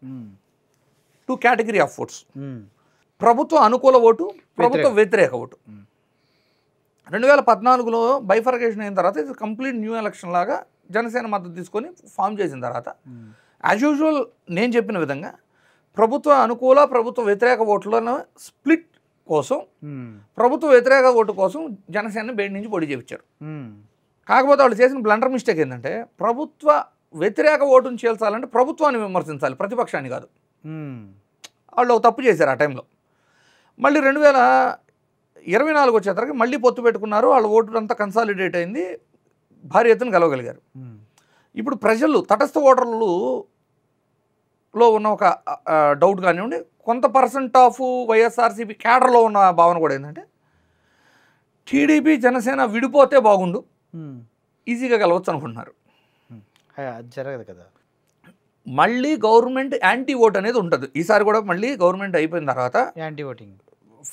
2 కేటగిరీ ఆఫ్ ఓట్స్. ప్రభుత్వ అనుకూల ఓటు, ప్రభుత్వ వ్యతిరేక ఓటు. 2014లో బైఫర్గేషన్ అయిన తర్వాత ఇది కంప్లీట్ న్యూ ఎలక్షన్ లాగా జనసేన మద్దతు తీసుకొని ఫామ్ చేసిన తర్వాత యాజ్ యూజువల్ నేను చెప్పిన విధంగా ప్రభుత్వ అనుకూల, ప్రభుత్వ వ్యతిరేక ఓట్లను స్ప్లిట్ కోసం, ప్రభుత్వ వ్యతిరేక ఓటు కోసం జనసేన బయట నుంచి పోటీ చేయించారు. కాకపోతే వాళ్ళు చేసిన బ్లండర్ మిస్టేక్ ఏంటంటే, ప్రభుత్వ వ్యతిరేక ఓటును చేల్చాలంటే ప్రభుత్వాన్ని విమర్శించాలి, ప్రతిపక్షాన్ని కాదు. వాళ్ళు ఒక తప్పు చేశారు ఆ టైంలో. మళ్ళీ 2024 వచ్చేసరికి మళ్ళీ పొత్తు పెట్టుకున్నారు. వాళ్ళ ఓటు అంతా కన్సాలిడేట్ అయింది, భారీ ఎత్తున గెలవగలిగారు. ఇప్పుడు ప్రజలు తటస్థ ఓటర్లలో ఉన్న ఒక డౌట్ కానివ్వండి, కొంత పర్సెంట్ ఆఫ్ వైఎస్ఆర్సీపీ క్యాడర్లో ఉన్న భావన కూడా ఏంటంటే, టీడీపీ జనసేన విడిపోతే బాగుండు, ఈజీగా గెలవచ్చు అనుకుంటున్నారు. జరగదు కదా. మళ్ళీ గవర్నమెంట్ యాంటీ ఓట్ అనేది ఉంటుంది. ఈసారి కూడా మళ్ళీ గవర్నమెంట్ అయిపోయిన తర్వాత యాంటీ ఓటింగ్,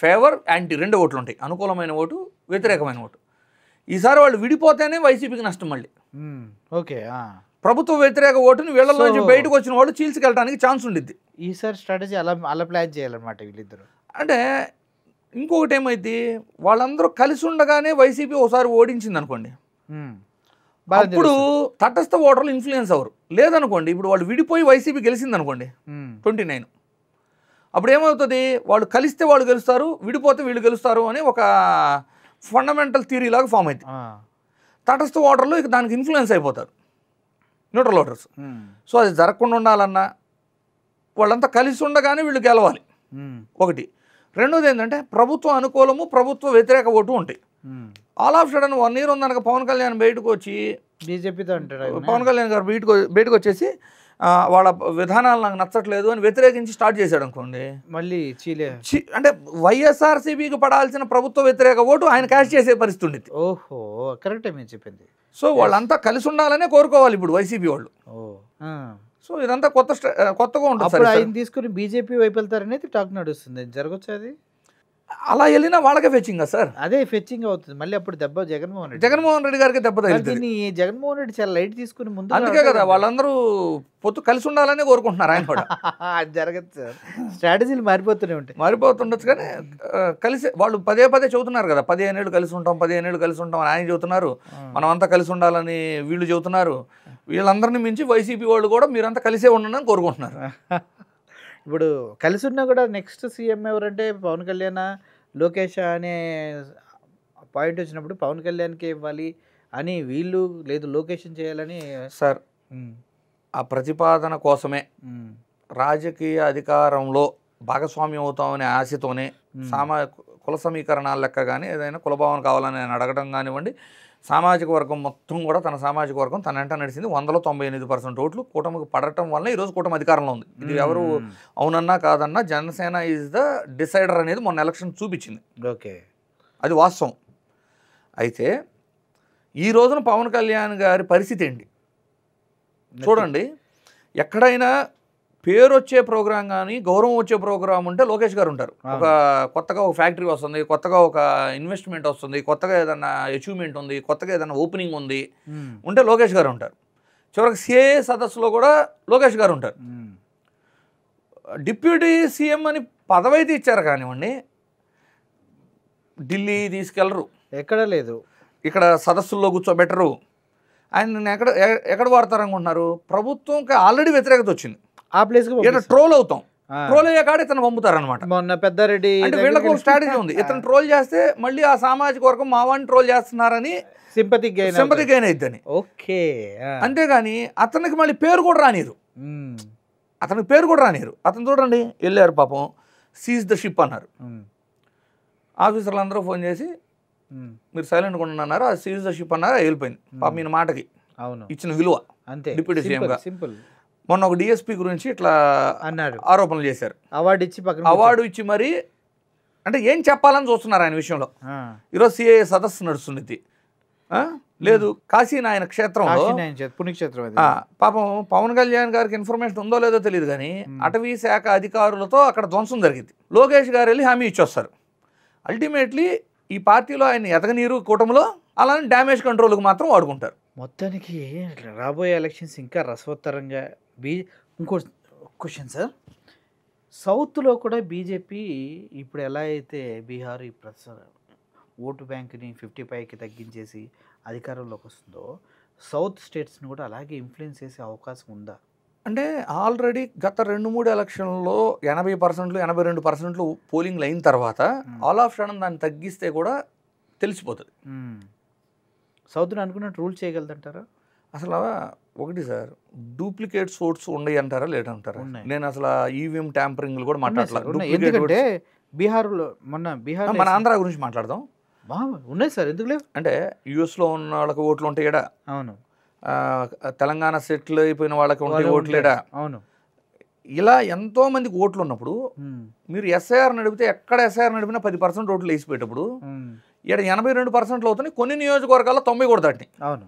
ఫేవర్, యాంటీ 2 ఓట్లు ఉంటాయి, అనుకూలమైన ఓటు, వ్యతిరేకమైన ఓటు. ఈసారి వాళ్ళు విడిపోతేనే వైసీపీకి నష్టం. మళ్ళీ ఓకే, ప్రభుత్వ వ్యతిరేక ఓటుని వీళ్ళలో నుంచి బయటకు వచ్చిన వాళ్ళు చీల్చుకెళ్ళడానికి ఛాన్స్ ఉండిద్ది. ఈసారి స్ట్రాటజీ అలా ప్లాన్ చేయాలన్నమాట వీళ్ళిద్దరు. అంటే ఇంకొకటి ఏమైంది, వాళ్ళందరూ కలిసి ఉండగానే వైసీపీ ఒకసారి ఓడించింది అనుకోండి, అప్పుడు తటస్థ ఓటర్లు ఇన్ఫ్లుయెన్స్ అవ్వరు. లేదనుకోండి, ఇప్పుడు వాళ్ళు విడిపోయి వైసీపీ గెలిచింది అనుకోండి 29, అప్పుడు ఏమవుతుంది, వాళ్ళు కలిస్తే వాళ్ళు గెలుస్తారు, విడిపోతే వీళ్ళు గెలుస్తారు అని ఒక ఫండమెంటల్ థియరీ లాగా ఫామ్ అవుతుంది. తటస్థ ఓటర్లు ఇక దానికి ఇన్ఫ్లుయెన్స్ అయిపోతారు, న్యూట్రల్ ఓటర్స్. సో అది జరగకుండా ఉండాలన్నా వాళ్ళంతా కలిసి ఉండగానే వీళ్ళు గెలవాలి, ఒకటి. రెండోది ఏంటంటే, ప్రభుత్వ అనుకూలము, ప్రభుత్వ వ్యతిరేక ఓటు ఉంటాయి. ఆల్ ఆఫ్ సడన్ 1 ఇయర్ ఉందనక పవన్ కళ్యాణ్ బయటకు వచ్చి, బీజేపీతో అంటారు, పవన్ కళ్యాణ్ గారు బయటకు వచ్చేసి వాళ్ళ విధానాలు నాకు నచ్చట్లేదు అని వ్యతిరేకించి స్టార్ట్ చేశాడు అనుకోండి, మళ్ళీ అంటే వైఎస్ఆర్సీపీకి పడాల్సిన ప్రభుత్వ వ్యతిరేక ఓటు ఆయన క్యాష్ చేసే పరిస్థితి ఉండేది. ఓహో, కరెక్టే మీరు చెప్పింది. సో వాళ్ళంతా కలిసి ఉండాలనే కోరుకోవాలి ఇప్పుడు వైసీపీ వాళ్ళు. సో ఇదంతా కొత్తగా ఉంటుంది. ఆయన తీసుకుని బీజేపీ వైపు వెళ్తారనేది టాక్ నడుస్తుంది, జరగచ్చు అది. అలా వెళ్ళినా వాళ్ళకే ఫెచ్చింగ్ కదా సార్. అదే ఫెచ్చింగ్ అవుతుంది మళ్ళీ అప్పుడు దెబ్బ జగన్మోహన్ రెడ్డి. జగన్మోహన్ రెడ్డి గారికి దెబ్బ తగిలింది. దీన్ని జగన్మోహన్ రెడ్డి చాలా లైట్ తీసుకుని ముందు అందుకే కదా వాళ్ళందరూ పొత్తు కలిసి ఉండాలని కోరుకుంటున్నారు. ఆయన కూడా అది జరగదు సార్, స్ట్రాటజీలు మారిపోతూనే ఉంటాయి. మారిపోతుండొచ్చు కానీ కలిసి వాళ్ళు పదే పదే చెబుతున్నారు కదా, 15 ఏళ్ళు కలిసి ఉంటాం 15 ఏళ్ళు కలిసి ఉంటాం అని ఆయన చెబుతున్నారు. మనం అంతా కలిసి ఉండాలని వీళ్ళు చెబుతున్నారు. వీళ్ళందరినీ మించి వైసీపీ వాళ్ళు కూడా మీరంతా కలిసే ఉండండి అని కోరుకుంటున్నారు. ఇప్పుడు కలిసి ఉన్నా కూడా నెక్స్ట్ సీఎం ఎవరంటే పవన్ కళ్యాణ్ లోకేష్ అనే పాయింట్ వచ్చినప్పుడు పవన్ కళ్యాణ్కే ఇవ్వాలి అని వీళ్ళు, లేదు లోకేష్ చేయాలని సార్ ఆ ప్రతిపాదన కోసమే రాజకీయ అధికారంలో భాగస్వామ్యం అవుతామనే ఆశతోనే కుల సమీకరణాల లెక్క కానీ ఏదైనా కులభావన కావాలని ఆయన అడగడం కానివ్వండి, సామాజిక వర్గం మొత్తం కూడా తన సామాజిక వర్గం తన వెంట నడిచింది. 198% ఓట్లు కూటమికి పడటం వల్ల ఈరోజు కూటమి అధికారంలో ఉంది. ఇది ఎవరు అవునన్నా కాదన్నా జనసేన ఈజ్ ద డిసైడర్ అనేది మొన్న ఎలక్షన్ చూపించింది. ఓకే, అది వాస్తవం. అయితే ఈ రోజున పవన్ కళ్యాణ్ గారి పరిస్థితి ఏంటి చూడండి. ఎక్కడైనా పేరు వచ్చే ప్రోగ్రాం కానీ గౌరవం వచ్చే ప్రోగ్రాం ఉంటే లోకేష్ గారు ఉంటారు. కొత్తగా ఒక ఫ్యాక్టరీ వస్తుంది, కొత్తగా ఒక ఇన్వెస్ట్మెంట్ వస్తుంది, కొత్తగా ఏదైనా అచీవ్మెంట్ ఉంది, కొత్తగా ఏదైనా ఓపెనింగ్ ఉంది ఉంటే లోకేష్ గారు ఉంటారు. చివరికి సిఏ సదస్సులో కూడా లోకేష్ గారు ఉంటారు. డిప్యూటీ సీఎం అని పదవి అయితే ఇచ్చారు కానివ్వండి, ఢిల్లీ తీసుకెళ్లరు, ఎక్కడ లేదు, ఇక్కడ సదస్సుల్లో కూర్చోబెట్టరు. ఆయన ఎక్కడ వాడతారనుకుంటున్నారు? ప్రభుత్వంకి ఆల్రెడీ వ్యతిరేకత వచ్చింది, ఆ ప్లేస్ ట్రోల్ అవుతాం, ట్రోల్ అయ్యే కాడ ఇతను పంపుతారనమాట. మొన్న పెద్దారెడ్డి అంటే వీళ్ళకు ఒక స్ట్రాటజీ ఉంది, ఇతను ట్రోల్ చేస్తే మళ్ళీ ఆ సామాజిక వర్గం మావాడిని ట్రోల్ చేస్తున్నారని సింపతి గెయిన్ అయిద్దని. ఓకే, అంతేగాని అతనికి మళ్ళీ పేరు కూడా రానిరు, అతనికి పేరు కూడా రానిరు. అతను చూడండి వెళ్ళారు పాపం, సీజ్ ద షిప్ అన్నారు. ఆఫీసర్లు అందరూ ఫోన్ చేసి మీరు సైలెంట్గా ఉండన్నారు, ఆ సీజ్ ద షిప్ అన్నారు, వెళ్ళిపోయింది. పాపం ఈయన మాటకి ఇచ్చిన విలువ అంతే. డిప్యూటీ సీఎంగా మొన్న ఒక డిఎస్పీ గురించి ఇట్లా అన్నాడు, ఆరోపణలు చేశారు. అవార్డు ఇచ్చి మరి అంటే ఏం చెప్పాలని చూస్తున్నారు ఆయన విషయంలో. ఈరోజు సిఐ సదస్సు నడుస్తుంది, లేదు కాశీనాయన క్షేత్రంలో పుణ్యక్షేత్రం. పాపం పవన్ కళ్యాణ్ గారికి ఇన్ఫర్మేషన్ ఉందో లేదో తెలియదు కానీ అటవీ శాఖ అధికారులతో అక్కడ ధ్వంసం జరిగింది. లోకేష్ గారు వెళ్ళి హామీ ఇచ్చొస్తారు. అల్టిమేట్లీ ఈ పార్టీలో ఆయన ఎదగనీరు కూటమిలో, అలానే డ్యామేజ్ కంట్రోల్కి మాత్రం వాడుకుంటారు. మొత్తానికి రాబోయే ఎలక్షన్స్ ఇంకా రసవత్తరంగా. ఇంకో క్వశ్చన్ సార్, సౌత్లో కూడా బీజేపీ ఇప్పుడు ఎలా అయితే బీహార్ ఈ ఓటు బ్యాంక్ని 55కి తగ్గించేసి అధికారంలోకి వస్తుందో, సౌత్ స్టేట్స్ని కూడా అలాగే ఇన్ఫ్లుయెన్స్ చేసే అవకాశం ఉందా? అంటే ఆల్రెడీ గత 2-3 ఎలక్షన్లో 80%, 82% పోలింగ్లు అయిన తర్వాత ఆల్ ఆఫ్ సడన్ దాన్ని తగ్గిస్తే కూడా తెలిసిపోతుంది. సౌత్ని అనుకున్నట్టు రూల్ చేయగలదంటారా? అసలు ఒకటి సార్, డూప్లికేట్ ఓట్స్ ఉన్నాయి అంటారా లేదంటారా? నేను అసలు ఈవీఎం ట్యాంపరింగ్లు కూడా మాట్లాడలేదు. ఎందుకంటే బీహార్లో మన ఆంధ్ర గురించి మాట్లాడదాం. ఉన్నాయి సార్, ఎందుకు లేవు? అంటే యూఎస్లో ఉన్న వాళ్ళకి ఓట్లు ఉంటాయి ఏడా, అవును, తెలంగాణ సెటిల్ అయిపోయిన వాళ్ళకి ఉంటాయి ఓట్లు ఏడా, అవును. ఇలా ఎంతో మందికి ఓట్లు ఉన్నప్పుడు మీరు ఎస్ఐఆర్ నడిపితే ఎక్కడ ఎస్ఐఆర్ నడిపినా 10% ఓట్లు వేసిపోయేటప్పుడు ఇక్కడ 82% అవుతున్నాయి. కొన్ని నియోజకవర్గాల్లో 90 కూడా దాటినాయి. అవును,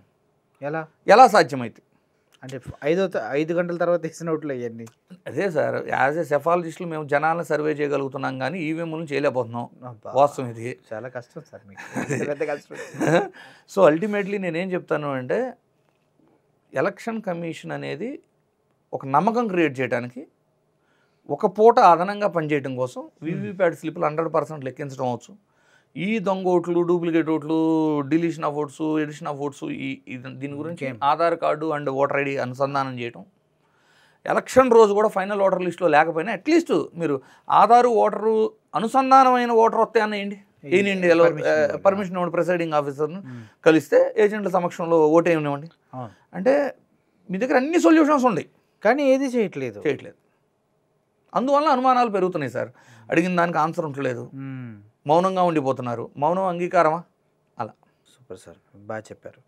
ఎలా సాధ్యమైతే? అంటే 5 గంటల తర్వాత వేసిన ఓట్లు అవన్నీ. అదే సార్, యాజ్ ఏ సెఫాలజిస్టులు మేము జనాలను సర్వే చేయగలుగుతున్నాం కానీ ఈవీఎంలను చేయలేకపోతున్నాం. వాస్తవం ఇది, చాలా కష్టం సార్ మీకు. సో అల్టిమేట్లీ నేనేం చెప్తాను అంటే, ఎలక్షన్ కమిషన్ అనేది ఒక నమ్మకం క్రియేట్ చేయడానికి, ఒక పూట అదనంగా పనిచేయడం కోసం వీవీప్యాట్ స్లిప్లు 100% లెక్కించడం అవచ్చు, ఈ దొంగ ఓట్లు, డూప్లికేట్ ఓట్లు, deletion of votes, addition of votes, దీని గురించి Aadhaar card and voter ID అనుసంధానం చేయటం. ఎలక్షన్ రోజు కూడా ఫైనల్ ఓటర్ లిస్టులో లేకపోయినా అట్లీస్ట్ మీరు ఆధారు ఓటరు అనుసంధానమైన ఓటర్ వస్తే అన్నయండి, ఏనండి పర్మిషన్ ఇవ్వండి, ప్రిసైడింగ్ ఆఫీసర్ను కలిస్తే ఏజెంట్ల సమక్షంలో ఓటే ఇవ్వండి. అంటే మీ దగ్గర అన్ని సొల్యూషన్స్ ఉన్నాయి కానీ ఏది చేయట్లేదు. అందువల్ల అనుమానాలు పెరుగుతున్నాయి సార్. అడిగిన దానికి ఆన్సర్ ఉండలేదు, మౌనంగా ఉండిపోతున్నారు. మౌనం అంగీకారమా? అలా. సూపర్ సార్, బాగా చెప్పారు.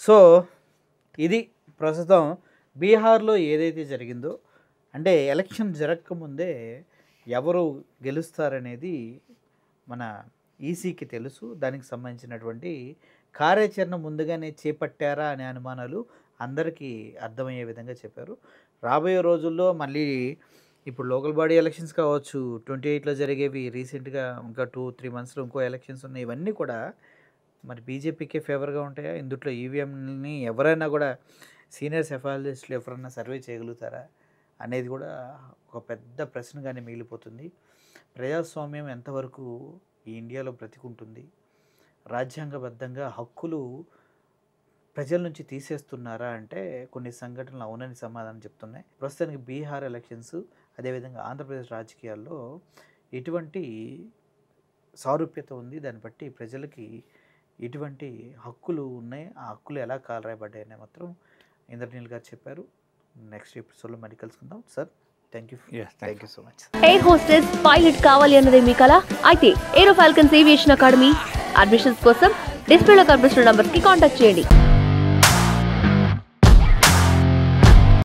సో ఇది ప్రస్తుతం బీహార్లో ఏదైతే జరిగిందో, అంటే ఎలక్షన్ జరగకముందే ఎవరు గెలుస్తారనేది మన ఈసీకి తెలుసు. దానికి సంబంధించినటువంటి కార్యాచరణ ముందుగానే చేపట్టారా అనే అనుమానాలు అందరికీ అర్థమయ్యే విధంగా చెప్పారు. రాబోయే రోజుల్లో మళ్ళీ ఇప్పుడు లోకల్ బాడీ ఎలక్షన్స్ కావచ్చు, 28లో జరిగేవి, రీసెంట్గా ఇంకా 2-3 మంత్స్లో ఇంకో ఎలక్షన్స్ ఉన్నాయి. ఇవన్నీ కూడా మరి బీజేపీకే ఫేవర్గా ఉంటాయా? ఇందుట్లో ఈవీఎంని ఎవరైనా కూడా సీనియర్ సెఫాలజిస్టులు ఎవరైనా సర్వే చేయగలుగుతారా అనేది కూడా ఒక పెద్ద ప్రశ్నగానే మిగిలిపోతుంది. ప్రజాస్వామ్యం ఎంతవరకు ఈ ఇండియాలో బ్రతికుంటుంది? రాజ్యాంగబద్ధంగా హక్కులు ప్రజల నుంచి తీసేస్తున్నారా అంటే కొన్ని సంఘటనలు అవునని సమాధానం చెప్తున్నాయి. ప్రస్తుతానికి బీహార్ ఎలక్షన్స్, అదేవిధంగా ఆంధ్రప్రదేశ్ రాజకీయాల్లో ఎటువంటి సారూప్యత ఉంది, దాన్ని బట్టి ప్రజలకి ఎటువంటి హక్కులు ఉన్నాయి, ఆ హక్కులు ఎలా కాలరాయబడ్డాయని మాత్రం ఇంద్రనీల్ గారు చెప్పారు. నెక్స్ట్ ఎపిసోడ్లో మళ్ళీ కలుసుకుందాం. Sir, thank you so much. Air hostess pilot కావాలి అన్నదే మీ కల అయితే ఏరో ఫాల్కన్స్ ఏవియేషన్ అకాడమీ అడ్మిషన్స్ కోసం డిస్ప్లేలో కనిపిస్తున్న నంబర్కి కాంటాక్ట్ చేయండి.